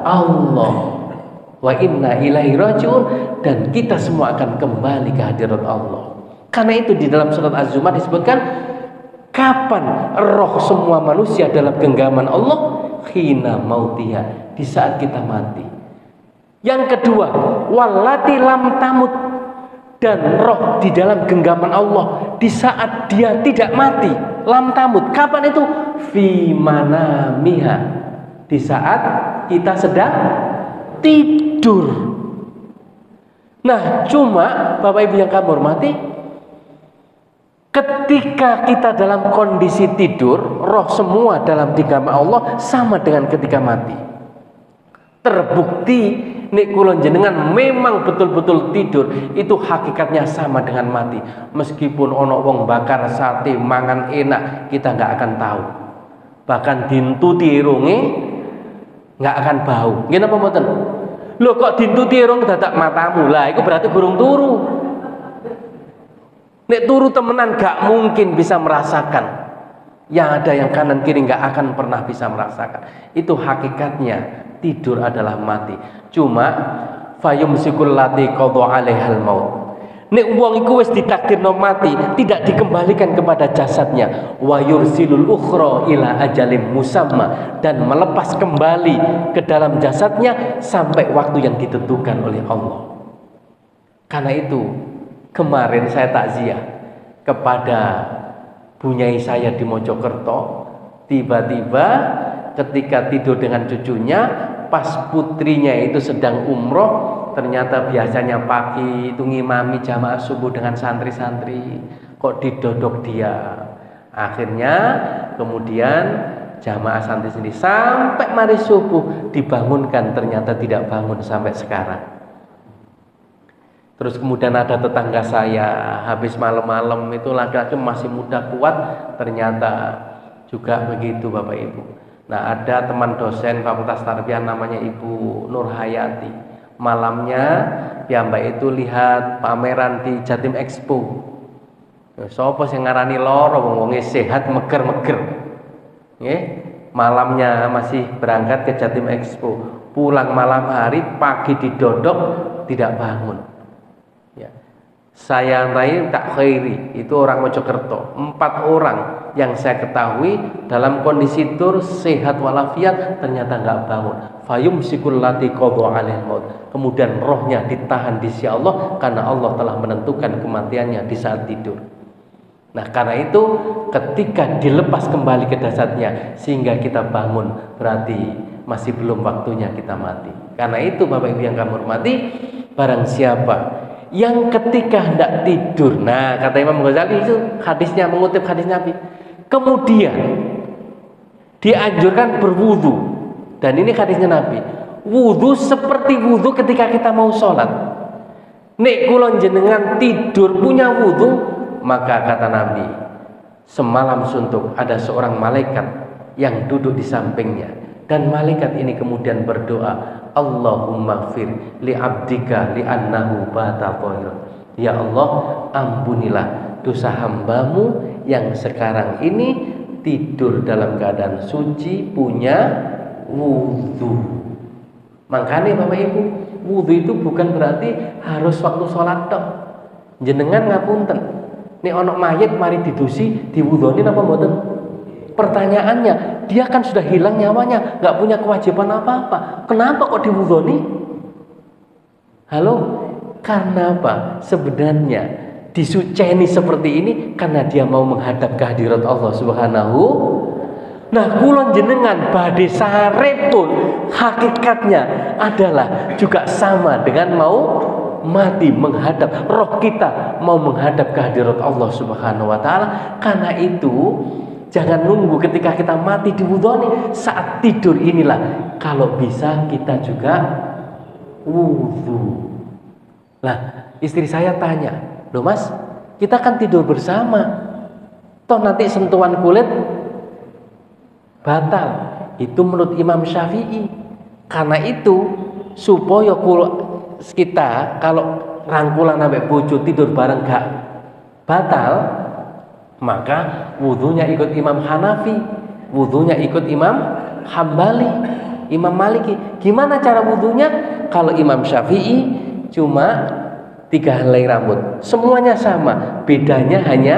Allah. Wa inna ilaihi raji'un, dan kita semua akan kembali ke hadirat Allah. Karena itu di dalam surat Az-Zumar disebutkan kapan roh semua manusia dalam genggaman Allah, hina mautiha, di saat kita mati. Yang kedua, wallati lam tamut, dan roh di dalam genggaman Allah di saat dia tidak mati, lam tamut. Kapan itu? Fi manamiha, di saat kita sedang tidur. Nah, cuma Bapak Ibu yang kami hormati, ketika kita dalam kondisi tidur, roh semua dalam genggaman Allah sama dengan ketika mati. Terbukti nek kula jenengan memang betul-betul tidur, itu hakikatnya sama dengan mati. Meskipun ono wong bakar sate mangan enak, kita nggak akan tahu. Bahkan dintuti irunge nggak akan bau. Nggih napa mboten? Lho kok dintuti irung dadak matamu? Lah itu berarti burung turu. Nek turu temenan gak mungkin bisa merasakan. Yang ada yang kanan kiri nggak akan pernah bisa merasakan. Itu hakikatnya tidur adalah mati. Cuma fayumsikul lati qadha 'alaihal maut. Nek wong iku wis ditakdirno mati, tidak dikembalikan kepada jasadnya. Wa yursilul ukhra ila ajalim musamma, dan melepas kembali ke dalam jasadnya sampai waktu yang ditentukan oleh Allah. Karena itu kemarin saya takziah kepada bunyai saya di Mojokerto. Tiba-tiba ketika tidur dengan cucunya, pas putrinya itu sedang umroh, ternyata biasanya pagi itu ngimami jamaah subuh dengan santri-santri, kok didodok dia. Akhirnya kemudian jamaah santri sendiri sampai mari subuh dibangunkan, ternyata tidak bangun sampai sekarang. Terus kemudian ada tetangga saya, habis malam-malam itu laki-laki masih muda kuat, ternyata juga begitu Bapak Ibu. Nah, ada teman dosen Fakultas Tarbiyah namanya Ibu Nur Hayati. Malamnya piyambak itu lihat pameran di Jatim Expo. Sopo sing ngarani loro wong-wonge sehat meger-meger. Nggih, malamnya masih berangkat ke Jatim Expo. Pulang malam hari, pagi didodok, tidak bangun. Ya. Saya lain tak khairi, itu orang Mojokerto. 4 orang yang saya ketahui dalam kondisi tidur sehat walafiat ternyata nggak bangun. Fayumsikul lati qadha 'alail maut. Kemudian rohnya ditahan di sisi Allah karena Allah telah menentukan kematiannya di saat tidur. Nah, karena itu ketika dilepas kembali ke dasarnya sehingga kita bangun, berarti masih belum waktunya kita mati. Karena itu Bapak Ibu yang kami hormati, barang siapa yang ketika hendak tidur, nah kata Imam Ghazali itu hadisnya, mengutip hadis Nabi, kemudian dianjurkan berwudu, dan ini hadisnya Nabi, wudu seperti wudu ketika kita mau sholat. Nek kulon jenengan tidur punya wudu, maka kata Nabi, semalam suntuk ada seorang malaikat yang duduk di sampingnya, dan malaikat ini kemudian berdoa, Allahumma fir li abdika li annahu bata tahir. Ya Allah, ampunilah dosa hambamu yang sekarang ini tidur dalam keadaan suci, punya wudu. Makanya Bapak Ibu, wudu itu bukan berarti harus waktu sholat tok. Jenengan ngapunten, nek ono mayit mari didusi diwudoni apa mboten? Pertanyaannya, dia kan sudah hilang nyawanya, nggak punya kewajiban apa-apa. Kenapa kok diwudoni? Halo, karena apa? Sebenarnya disuceni seperti ini karena dia mau menghadap kehadirat Allah Subhanahu. Nah, kulon jenengan badhe sare pun hakikatnya adalah juga sama dengan mau mati menghadap, roh kita mau menghadap kehadirat Allah Subhanahu wa taala. Karena itu jangan nunggu ketika kita mati diwudoni, saat tidur inilah kalau bisa kita juga wudu. Nah, istri saya tanya, loh Mas, kita kan tidur bersama, toh nanti sentuhan kulit batal. Itu menurut Imam Syafi'i. Karena itu supaya kita kalau rangkulan sampai bojo tidur bareng gak batal, maka wudhunya ikut Imam Hanafi, wudhunya ikut Imam Hambali, Imam Maliki. Gimana cara wudhunya? Kalau Imam Syafi'i cuma 3 helai rambut, semuanya sama, bedanya hanya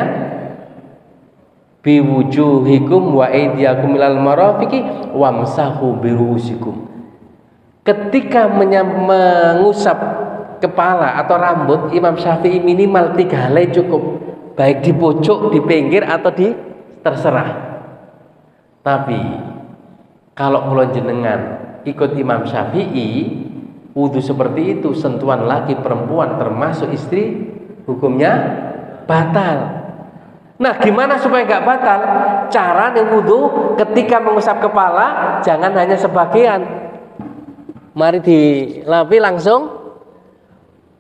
biwujuhikum wa aydiyakum ilal marafiqi wamsahu birusikum. Ketika mengusap kepala atau rambut, Imam Syafi'i minimal 3 helai cukup, baik di pojok, di pinggir atau di terserah. Tapi kalau kula jenengan ikut Imam Syafi'i, wudu seperti itu sentuhan laki perempuan termasuk istri hukumnya batal. Nah, gimana supaya nggak batal? Cara nih wudu ketika mengusap kepala jangan hanya sebagian, mari dilapi langsung.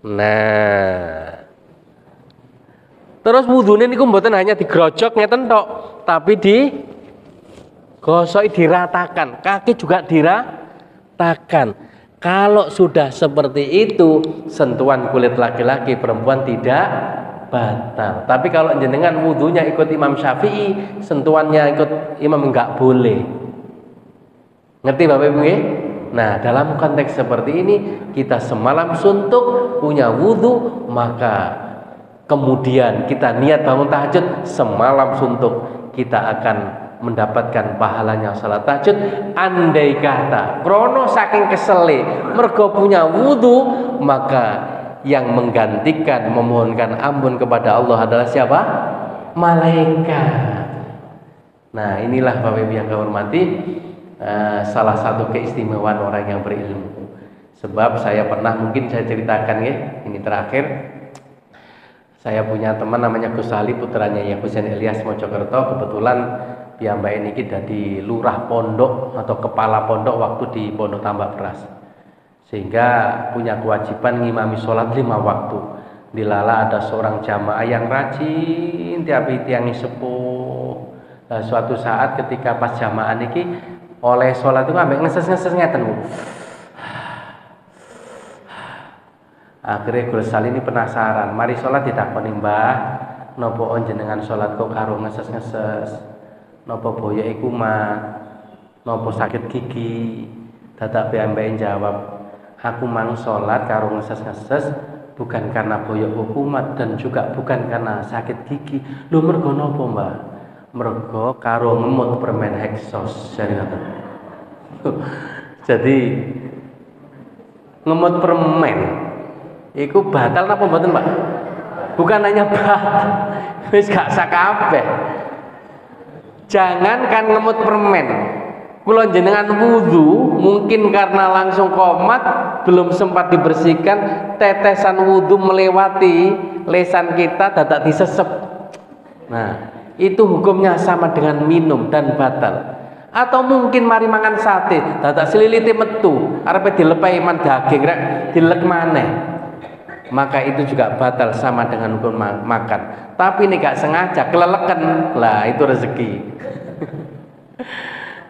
Nah, terus wudune niku mboten hanya digrojok ngeten tok, tapi digosok, diratakan, kaki juga diratakan. Kalau sudah seperti itu, sentuhan kulit laki-laki perempuan tidak batal. Tapi kalau jenengan wudunya ikut Imam Syafi'i, sentuhannya ikut imam enggak boleh. Ngerti Bapak Ibu ya? Nah, dalam konteks seperti ini, kita semalam suntuk punya wudu, maka kemudian kita niat bangun tahajud, semalam suntuk kita akan mendapatkan pahalanya salat tahajud. Andai kata krono saking kesele mergo punya wudu, maka yang menggantikan memohonkan ampun kepada Allah adalah siapa? Malaikat. Nah, inilah Bapak Ibu yang kami hormati, salah satu keistimewaan orang yang berilmu. Sebab saya pernah, mungkin saya ceritakan ya, ini terakhir. Saya punya teman namanya Gus Ali, putranya ya Husain Ilyas Mojokerto. Kebetulan piyambak ini dadi lurah pondok atau kepala pondok waktu di Pondok Tambak Beras, sehingga punya kewajiban ngimami sholat 5 waktu. Dilala ada seorang jamaah yang rajin tiap tiang sepuh. Nah, suatu saat ketika pas jamaah niki oleh sholat itu ambek ngeses-ngeses ngeten. Akhirnya Gus Ali ini penasaran, mari sholat ditakoni, Mbah, nopo jenengan sholat kok karo ngeses-ngeses, nopo boyo iku mah, nopo sakit gigi. Dadak piyambake jawab, aku mang sholat karo ngeses-ngeses bukan karena boyok hukumat dan juga bukan karena sakit gigi. Lho mergo napa, Mbak? Mergo karo ngemut permen Hexos jare ngoten. Jadi ngemut permen iku batal napa mboten, Pak? Bukan hanya batal, wis gak sak kabeh. Jangankan ngemut permen, kula jenengan wudu mungkin karena langsung komat belum sempat dibersihkan, tetesan wudu melewati lesan kita dadak disesep. Nah, itu hukumnya sama dengan minum dan batal. Atau mungkin mari mangan sate, dadak selilite metu, arepe dilepai man daging rek dilek maneh. Maka itu juga batal sama dengan hukum makan. Tapi ini gak sengaja keleleken, lah itu rezeki.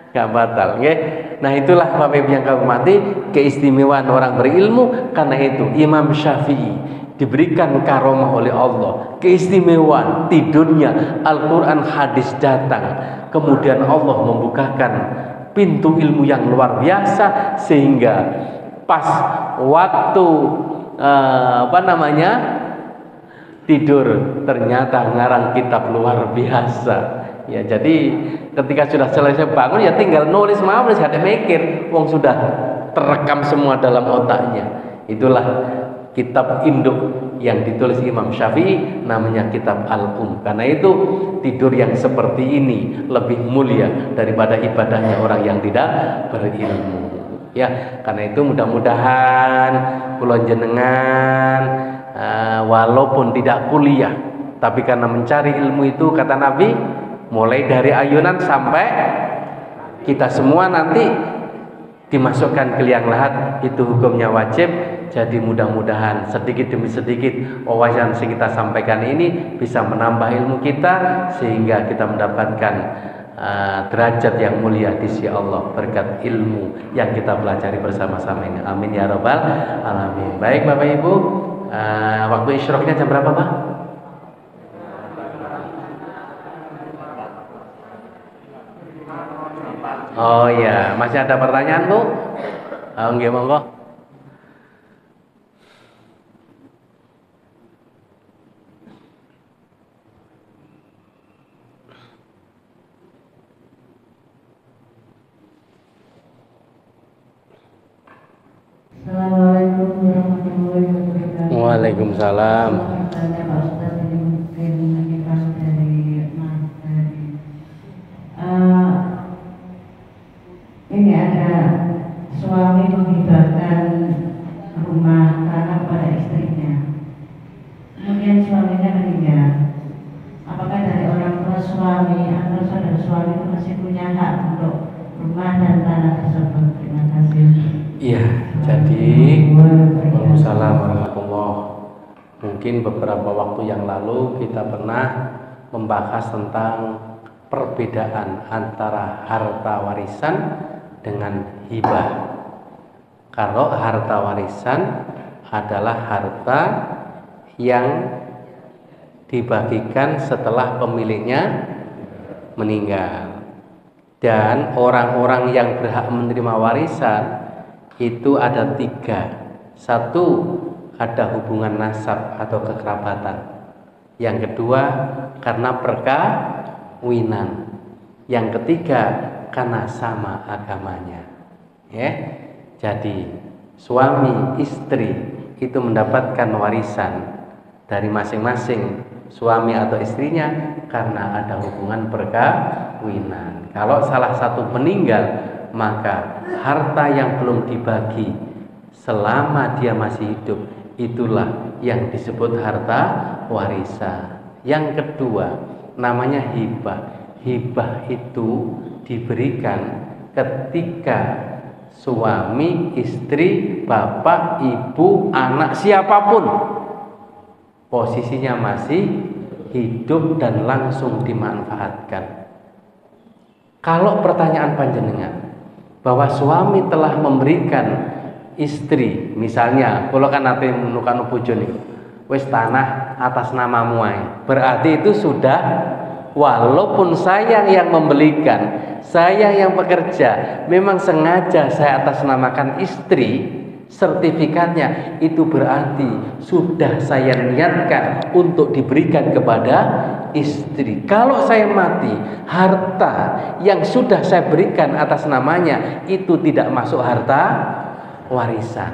Gak batal, nggih. Nah, itulah Bapak Ibu yang kami hormati, keistimewaan orang berilmu. Karena itu Imam Syafi'i diberikan karomah oleh Allah, keistimewaan tidurnya, Al-Quran hadis datang, kemudian Allah membukakan pintu ilmu yang luar biasa sehingga pas waktu tidur ternyata ngarang kitab luar biasa. Ya, jadi ketika sudah selesai bangun ya tinggal nulis mawon, gak ada mikir, wong sudah terekam semua dalam otaknya. Itulah kitab induk yang ditulis Imam Syafi'i, namanya kitab Al-Karena itu tidur yang seperti ini lebih mulia daripada ibadahnya orang yang tidak berilmu. Ya, karena itu mudah-mudahan kula jenengan walaupun tidak kuliah, tapi karena mencari ilmu itu kata Nabi, mulai dari ayunan sampai kita semua nanti dimasukkan ke liang lahat, itu hukumnya wajib. Jadi mudah-mudahan sedikit demi sedikit wawasan yang kita sampaikan ini bisa menambah ilmu kita sehingga kita mendapatkan derajat yang mulia di sisi Allah berkat ilmu yang kita pelajari bersama-sama ini. Amin ya rabbal alamin. Baik Bapak Ibu, waktu isyroknya jam berapa, Pak? Oh ya, masih ada pertanyaan, Bu? Nggih, monggo. Assalamualaikum warahmatullahi wabarakatuh. Waalaikumsalam. Tanya Pak Ustaz ini mungkin menyimpang dari Mas tadi. Ini ada suami menghibahkan rumah tanah pada istrinya. Kemudian suaminya meninggal. Apakah dari orang tua suami atau saudara suami itu masih punya hak untuk rumah dan tanah tersebut? Terima kasih. Iya, jadi Waalaikumsalam warahmatullahi. Mungkin beberapa waktu yang lalu kita pernah membahas tentang perbedaan antara harta warisan dengan hibah. Kalau harta warisan adalah harta yang dibagikan setelah pemiliknya meninggal, dan orang-orang yang berhak menerima warisan itu ada 3. 1, ada hubungan nasab atau kekerabatan. Yang kedua, karena perkawinan. Yang ketiga, karena sama agamanya. Ya. Jadi suami istri itu mendapatkan warisan dari masing-masing suami atau istrinya karena ada hubungan perkawinan. Kalau salah satu meninggal, maka harta yang belum dibagi selama dia masih hidup, itulah yang disebut harta warisan. Yang kedua, namanya hibah. Hibah itu diberikan ketika suami, istri, bapak, ibu, anak, siapapun posisinya masih hidup dan langsung dimanfaatkan. Kalau pertanyaan panjenengan bahwa suami telah memberikan istri, misalnya kalau kan nanti menukan bojo nih, wis tanah atas namamu ae, berarti itu sudah, walaupun saya yang membelikan, saya yang bekerja, memang sengaja saya atasnamakan istri, sertifikatnya, itu berarti sudah saya niatkan untuk diberikan kepada istri. Kalau saya mati, harta yang sudah saya berikan atas namanya itu tidak masuk harta warisan.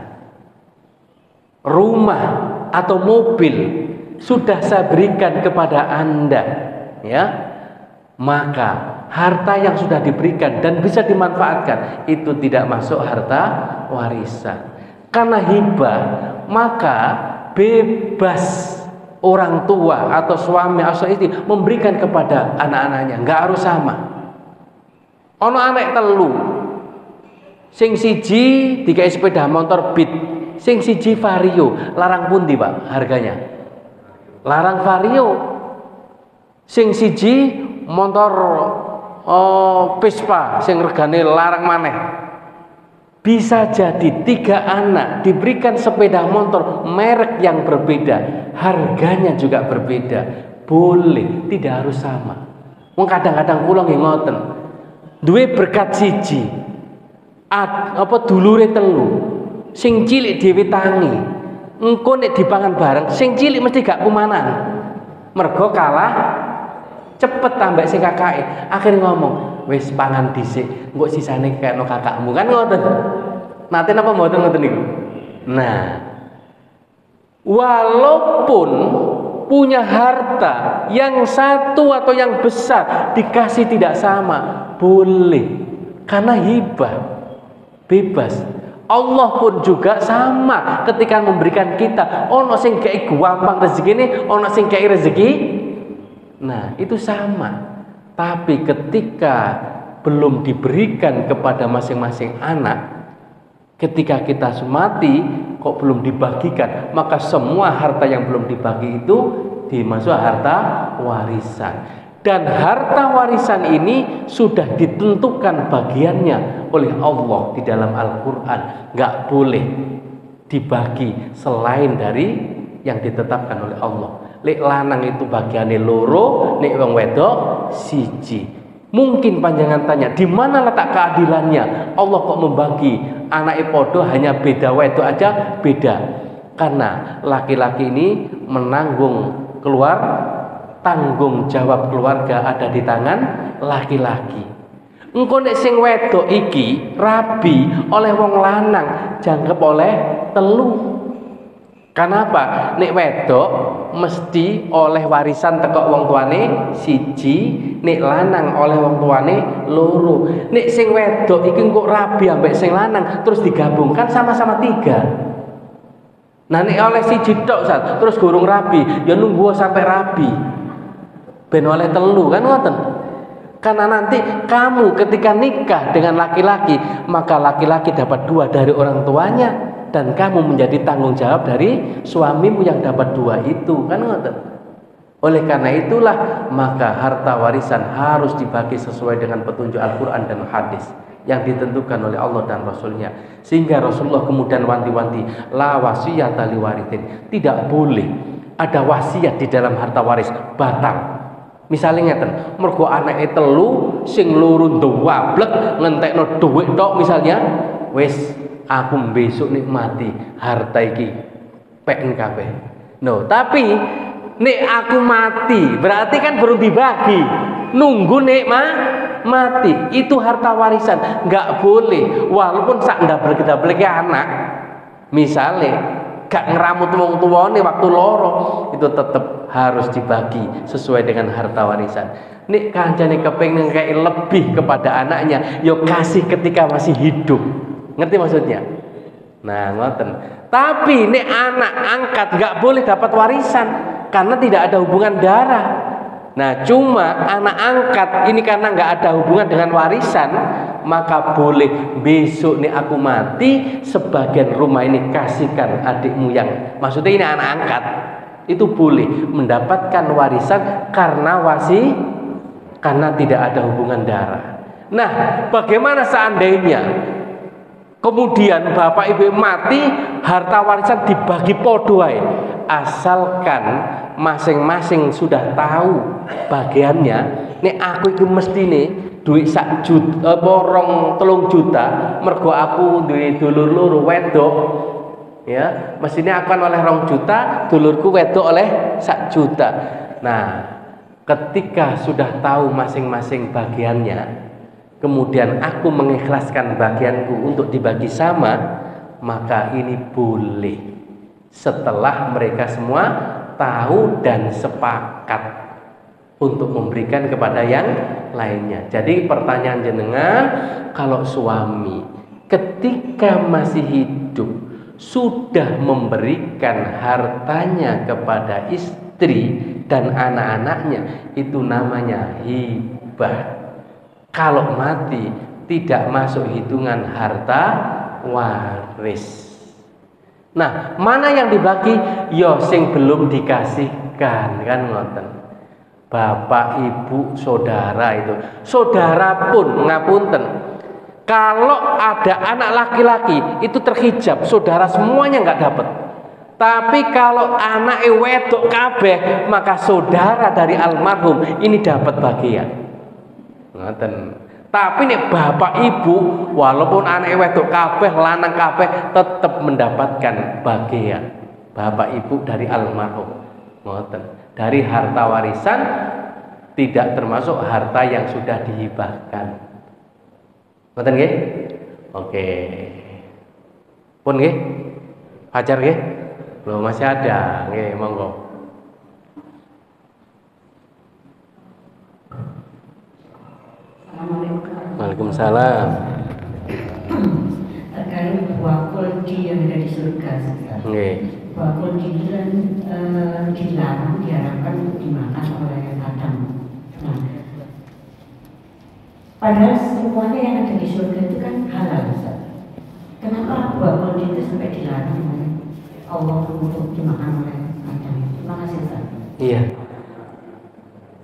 Rumah atau mobil sudah saya berikan kepada Anda, ya, maka harta yang sudah diberikan dan bisa dimanfaatkan itu tidak masuk harta warisan. Karena hibah, maka bebas orang tua atau suami atau istri memberikan kepada anak-anaknya, nggak harus sama. Ono anak telu, sing siji dikai sepeda motor Beat, sing siji Vario, larang pundi Pak harganya? Larang Vario. Sing siji motor Vespa, sing regane larang maneh. Bisa jadi 3 anak diberikan sepeda motor merek yang berbeda, harganya juga berbeda. Boleh, tidak harus sama. Wong kadang-kadang kula nggih ngoten. Duwe berkat siji, dulure telu. Sing cilik dhewe tangi. Engko nek dipangan bareng, sing cilik mesti gak kumanan. Mergo kalah cepet tambah sing kakake. Akhir ngomong, wis pangan dhisik, engko sisane kekno kakakmu. Kan ngoten. Nate napa mboten ngoten niku? Nah, walaupun punya harta yang satu atau yang besar dikasih tidak sama, boleh. Karena hibah, bebas. Allah pun juga sama ketika memberikan kita. Ono sing kei gampang rezekine, ono sing kei rezeki. Nah, itu sama. Tapi ketika belum diberikan kepada masing-masing anak, ketika kita mati kok belum dibagikan, maka semua harta yang belum dibagi itu dimasuk harta warisan. Dan harta warisan ini sudah ditentukan bagiannya oleh Allah di dalam Al-Quran. Nggak boleh dibagi selain dari yang ditetapkan oleh Allah. Lek lanang itu bagiannya loro, nek wong wedok siji. Mungkin panjangan tanya, di mana letak keadilannya? Allah kok membagi anak podo hanya beda wedok aja beda. Karena laki-laki ini menanggung tanggung jawab keluarga ada di tangan laki-laki. Engko nek sing wedok iki rabi oleh wong lanang jangkep oleh telu. Kenapa? Nek wedok mesti oleh warisan teko wong tuane siji, nek lanang oleh wong tuane loro. Nek sing wedok iki kok rabi ambek sing lanang terus digabungkan sama-sama 3. Nah nek oleh siji tok terus gurung rabi, ya nunggu sampai rabi. Ben oleh telu kan ngoten. Karena nanti kamu ketika nikah dengan laki-laki, maka laki-laki dapat 2 dari orang tuanya dan kamu menjadi tanggung jawab dari suamimu yang dapat 2 itu, kan ngoten. Oleh karena itulah maka harta warisan harus dibagi sesuai dengan petunjuk Al-Quran dan hadis yang ditentukan oleh Allah dan Rasulnya. Sehingga Rasulullah kemudian wanti-wanti, la wasiyata liwarithin, tidak boleh ada wasiat di dalam harta waris, batal. Misalnya ngeten, mergo anake telu sing loro nduwablek ngentekno dhuwit tok misalnya, wis aku besok nikmati harta iki peken kabeh. No, tapi nek aku mati berarti kan baru dibagi. Nunggu nek mati itu harta warisan, nggak boleh. Walaupun sak ndablek-ndablek anak, misalnya gak ngeramut wong tuane waktu loro, itu tetap harus dibagi sesuai dengan harta warisan. Nek kancane kepengin kayak lebih kepada anaknya, yo kasih ketika masih hidup. Ngerti maksudnya? Nah, ngoten. Tapi nek anak angkat gak boleh dapat warisan karena tidak ada hubungan darah. Nah, cuma anak angkat ini karena nggak ada hubungan dengan warisan, maka boleh besok nih aku mati, sebagian rumah ini kasihkan adikmu yang, maksudnya ini anak angkat, itu boleh mendapatkan warisan karena tidak ada hubungan darah. Nah, bagaimana seandainya kemudian bapak ibu mati, harta warisan dibagi podo ae, asalkan masing-masing sudah tahu bagiannya. Nek aku itu mesti nih duit 1 juta apa 3 juta mergo aku duwe dulur loro wedok ya, mestinya aku kan oleh 2 juta, dulurku wedok oleh 1 juta. Nah, ketika sudah tahu masing-masing bagiannya, kemudian aku mengikhlaskan bagianku untuk dibagi sama, maka ini boleh setelah mereka semua tahu dan sepakat untuk memberikan kepada yang lainnya. Jadi pertanyaan jenengan, kalau suami ketika masih hidup sudah memberikan hartanya kepada istri dan anak-anaknya, itu namanya hibah. Kalau mati tidak masuk hitungan harta waris. Nah, mana yang dibagi? Yo sing belum dikasihkan, kan ngoten. Bapak, ibu, saudara itu. Saudara pun ngapunten. Kalau ada anak laki-laki itu terhijab, saudara semuanya nggak dapat. Tapi kalau anak wedok kabeh, maka saudara dari almarhum ini dapat bagian. Ngoten. Tapi nih bapak ibu, walaupun anak wedok kabeh, lanang kabeh, tetap mendapatkan bagian. Bapak ibu dari almarhum. Ngoten. Dari harta warisan tidak termasuk harta yang sudah dihibahkan. Ngoten nggih? Oke. Pun nggih? Pacar nggih? Loh, masih ada. Nggih, monggo. Waalaikumsalam. Terkait buah kuldi yang ada di surga. Nggih. Buah kuldi itu kan dilarang, diharapkan untuk dimakan oleh Adam. Nah, padahal semuanya yang ada di surga itu kan halal. Kenapa buah kuldi itu sampai dilarang oleh Allah untuk dimakan oleh Adam? Terima kasih, Ustaz. Iya.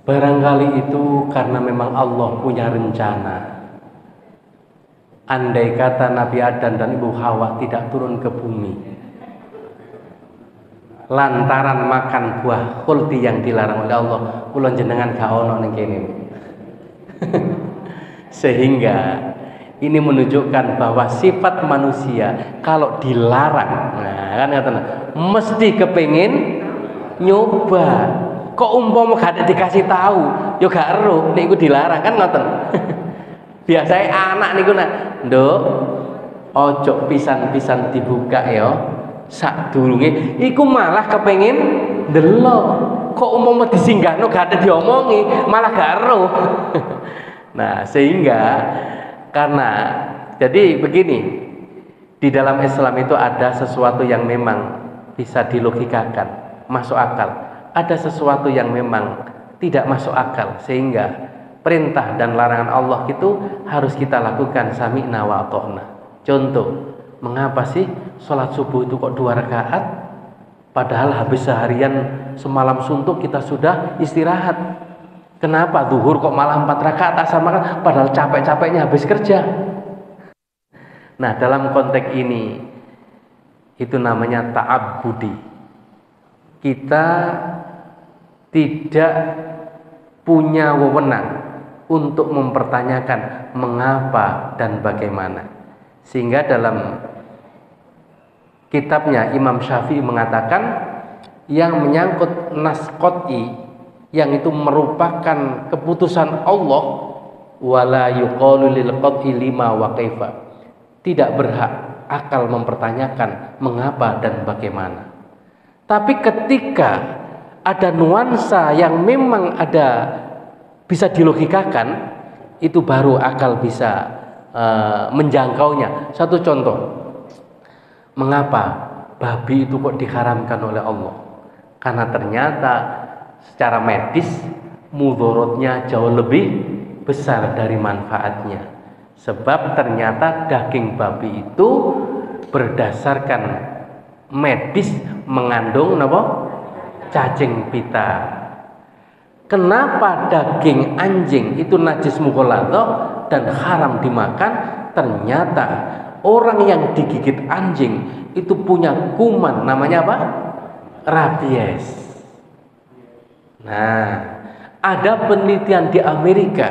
Barangkali itu karena memang Allah punya rencana. Andai kata Nabi Adam dan Ibu Hawa tidak turun ke bumi lantaran makan buah khuldi yang dilarang oleh Allah, kula jenengan gak ono ning kene. Sehingga ini menunjukkan bahwa sifat manusia kalau dilarang, nah kan ngaten, mesti kepengin nyoba. Kok umpama gak dikasih tahu, yo gak ero nek iku dilarang, kan ngoten. Biasanya anak niku nak, "Nduk, ojo pisan-pisan dibuka ya." Sadurunge iku malah kepengin ndelok. Kok umpama disinggahno gak ada diomongi, malah gak ero. Nah, sehingga karena jadi begini, di dalam Islam itu ada sesuatu yang memang bisa dilogikakan, masuk akal. Ada sesuatu yang memang tidak masuk akal, sehingga perintah dan larangan Allah itu harus kita lakukan sami'na wa ata'na. Contoh, mengapa sih sholat subuh itu kok 2 rakaat? Padahal habis seharian semalam suntuk kita sudah istirahat. Kenapa zuhur kok malah 4 rakaat asal makan? Padahal capek-capeknya habis kerja. Nah, dalam konteks ini itu namanya ta'abbudi. Kita tidak punya wewenang untuk mempertanyakan mengapa dan bagaimana. Sehingga dalam kitabnya Imam Syafi'i mengatakan yang menyangkut nas qat'i, yang itu merupakan keputusan Allah, wala yuqalu lil qat'i lima wa kaifa. Tidak berhak akal mempertanyakan mengapa dan bagaimana. Tapi ketika ada nuansa yang memang ada bisa dilogikakan, itu baru akal bisa menjangkaunya. Satu contoh, mengapa babi itu kok diharamkan oleh Allah? Karena ternyata secara medis mudorotnya jauh lebih besar dari manfaatnya. Sebab ternyata daging babi itu berdasarkan medis mengandung apa? Cacing pita. Kenapa daging anjing itu najis mughaladhah dan haram dimakan? Ternyata orang yang digigit anjing itu punya kuman, namanya apa? Rabies. Nah, ada penelitian di Amerika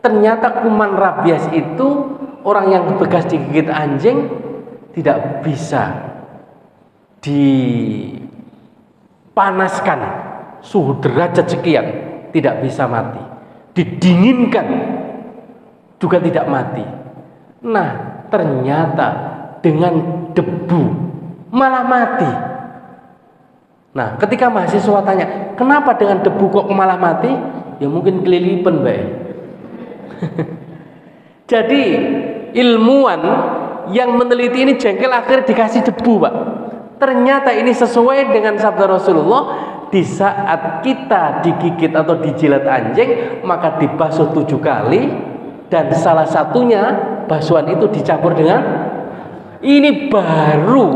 ternyata kuman rabies itu orang yang bekas digigit anjing tidak bisa dipanaskan suhu derajat sekian, tidak bisa mati. Didinginkan juga tidak mati. Nah, ternyata dengan debu malah mati. Nah, ketika mahasiswa tanya, kenapa dengan debu kok malah mati? Ya mungkin kelilipan, Mbak. Jadi ilmuwan yang meneliti ini jengkel, akhirnya dikasih debu, Pak. Ternyata ini sesuai dengan sabda Rasulullah, di saat kita digigit atau dijilat anjing maka dibasuh 7 kali, dan salah satunya basuhan itu dicampur dengan ini, baru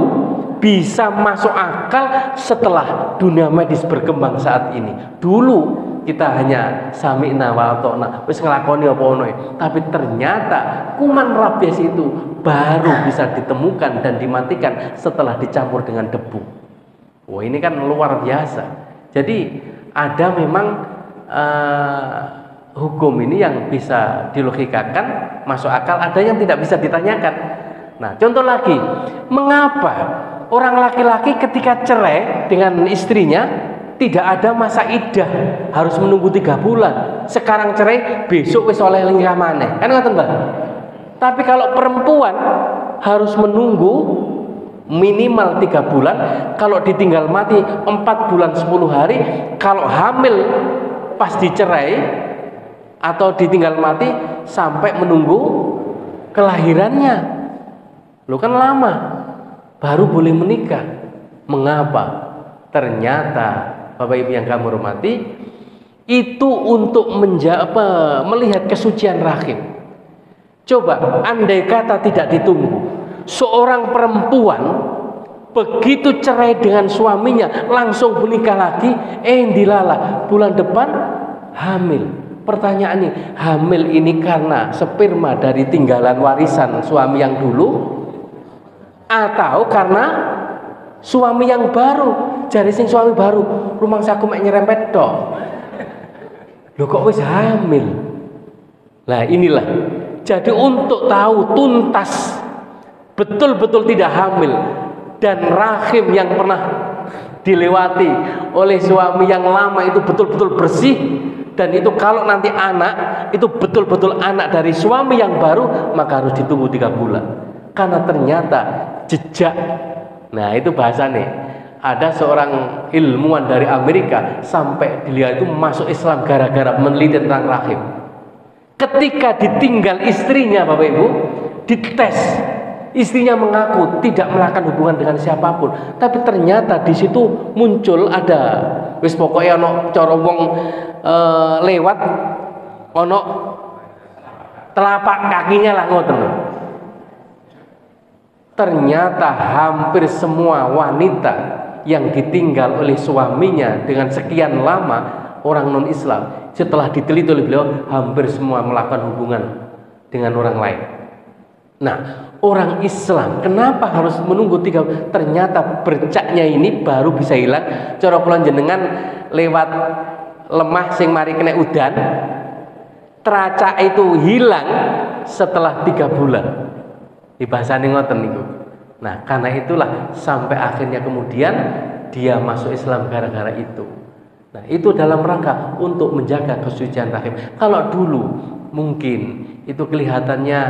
bisa masuk akal setelah dunia medis berkembang saat ini. Dulu kita hanya sami'na wa ata'na, wis nglakoni apa ono, tapi ternyata kuman rabies itu baru bisa ditemukan dan dimatikan setelah dicampur dengan debu. Wah, ini kan luar biasa. Jadi ada memang hukum ini yang bisa dilogikakan, masuk akal, ada yang tidak bisa ditanyakan. Nah, contoh lagi, mengapa orang laki-laki ketika cerai dengan istrinya tidak ada masa iddah, harus menunggu 3 bulan. Sekarang cerai, besok wis oleh nikah maneh. Kan ngoten, Mbak? Tapi kalau perempuan harus menunggu minimal 3 bulan, kalau ditinggal mati 4 bulan 10 hari, kalau hamil pas dicerai atau ditinggal mati sampai menunggu kelahirannya. Lo kan lama baru boleh menikah. Mengapa? Ternyata Bapak Ibu yang kami hormati, itu untuk melihat kesucian rahim. Coba andai kata tidak ditunggu, seorang perempuan begitu cerai dengan suaminya langsung menikah lagi, dilala bulan depan hamil. Pertanyaan nih, hamil ini karena sperma dari tinggalan warisan suami yang dulu atau karena suami yang baru? Jari sing suami baru, rumah saku mek nyerempet tok. Loh kok wis hamil? Nah, inilah. Jadi untuk tahu tuntas betul-betul tidak hamil dan rahim yang pernah dilewati oleh suami yang lama itu betul-betul bersih, dan itu kalau nanti anak itu betul-betul anak dari suami yang baru, maka harus ditunggu 3 bulan. Karena ternyata jejak, nah itu bahasanya, ada seorang ilmuwan dari Amerika sampai dilihat itu masuk Islam gara-gara meneliti tentang rahim. Ketika ditinggal istrinya, Bapak Ibu, dites, istrinya mengaku tidak melakukan hubungan dengan siapapun, tapi ternyata di situ muncul ada wis pokoknya ono cara wong lewat ono telapak kakinya lah, ngoten. Ternyata hampir semua wanita yang ditinggal oleh suaminya dengan sekian lama, orang non Islam, setelah diteliti oleh beliau, hampir semua melakukan hubungan dengan orang lain. Nah, orang Islam kenapa harus menunggu 3? Ternyata bercaknya ini baru bisa hilang. Cara kula jenengan lewat lemah sing mari kena udan, teracak itu hilang setelah 3 bulan. Di bahasane ngoten niku. Nah, karena itulah sampai akhirnya kemudian dia masuk Islam gara-gara itu. Nah, itu dalam rangka untuk menjaga kesucian rahim. Kalau dulu mungkin itu kelihatannya,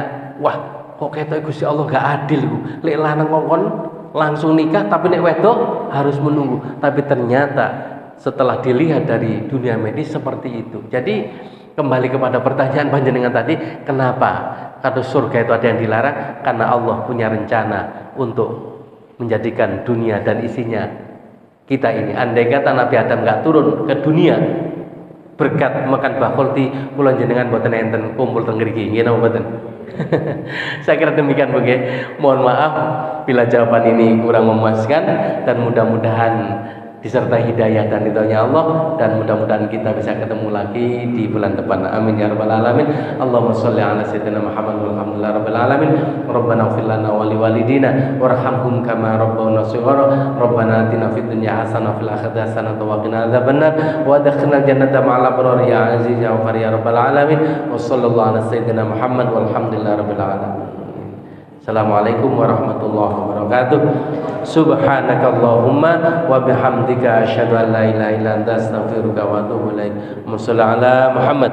wah, kok ketok Gusti Allah gak adil ku. Lek lanang kongkon langsung nikah, tapi nek wedok harus menunggu. Tapi ternyata setelah dilihat dari dunia medis seperti itu. Jadi kembali kepada pertanyaan panjenengan tadi, kenapa kata surga itu ada yang dilarang? Karena Allah punya rencana untuk menjadikan dunia dan isinya kita ini. Andai kata Nabi Adam nggak turun ke dunia berkat makan bakulti, kula jenengan boten enten kumpul teng mriki, nggih napa boten? Saya kira demikian, Mohon maaf bila jawaban ini kurang memuaskan, dan mudah-mudahan disertai hidayah dan ridhonya Allah, dan mudah-mudahan kita bisa ketemu lagi di bulan depan. Amin ya rabbal alamin. Allahumma sholli ala sayyidina Muhammad walhamdulillahi rabbil alamin. Rabbana ighfir lana wa liwalidina warhamhum kama rabbawna shighara. Rabbana atina fid dunya hasanah wa fil akhirati hasanah wa qina adzabannar wa adkhilna jannata ma'al abrar ya aziz ya ghafar ya rabbal alamin. Wa sallallahu ala sayyidina Muhammad walhamdulillahi rabbil alamin. Assalamualaikum warahmatullahi wabarakatuh. Subhanakallahumma wa bihamdika asyhadu an la ilaha illa anta astaghfiruka wa atubu ilaik. Muhammad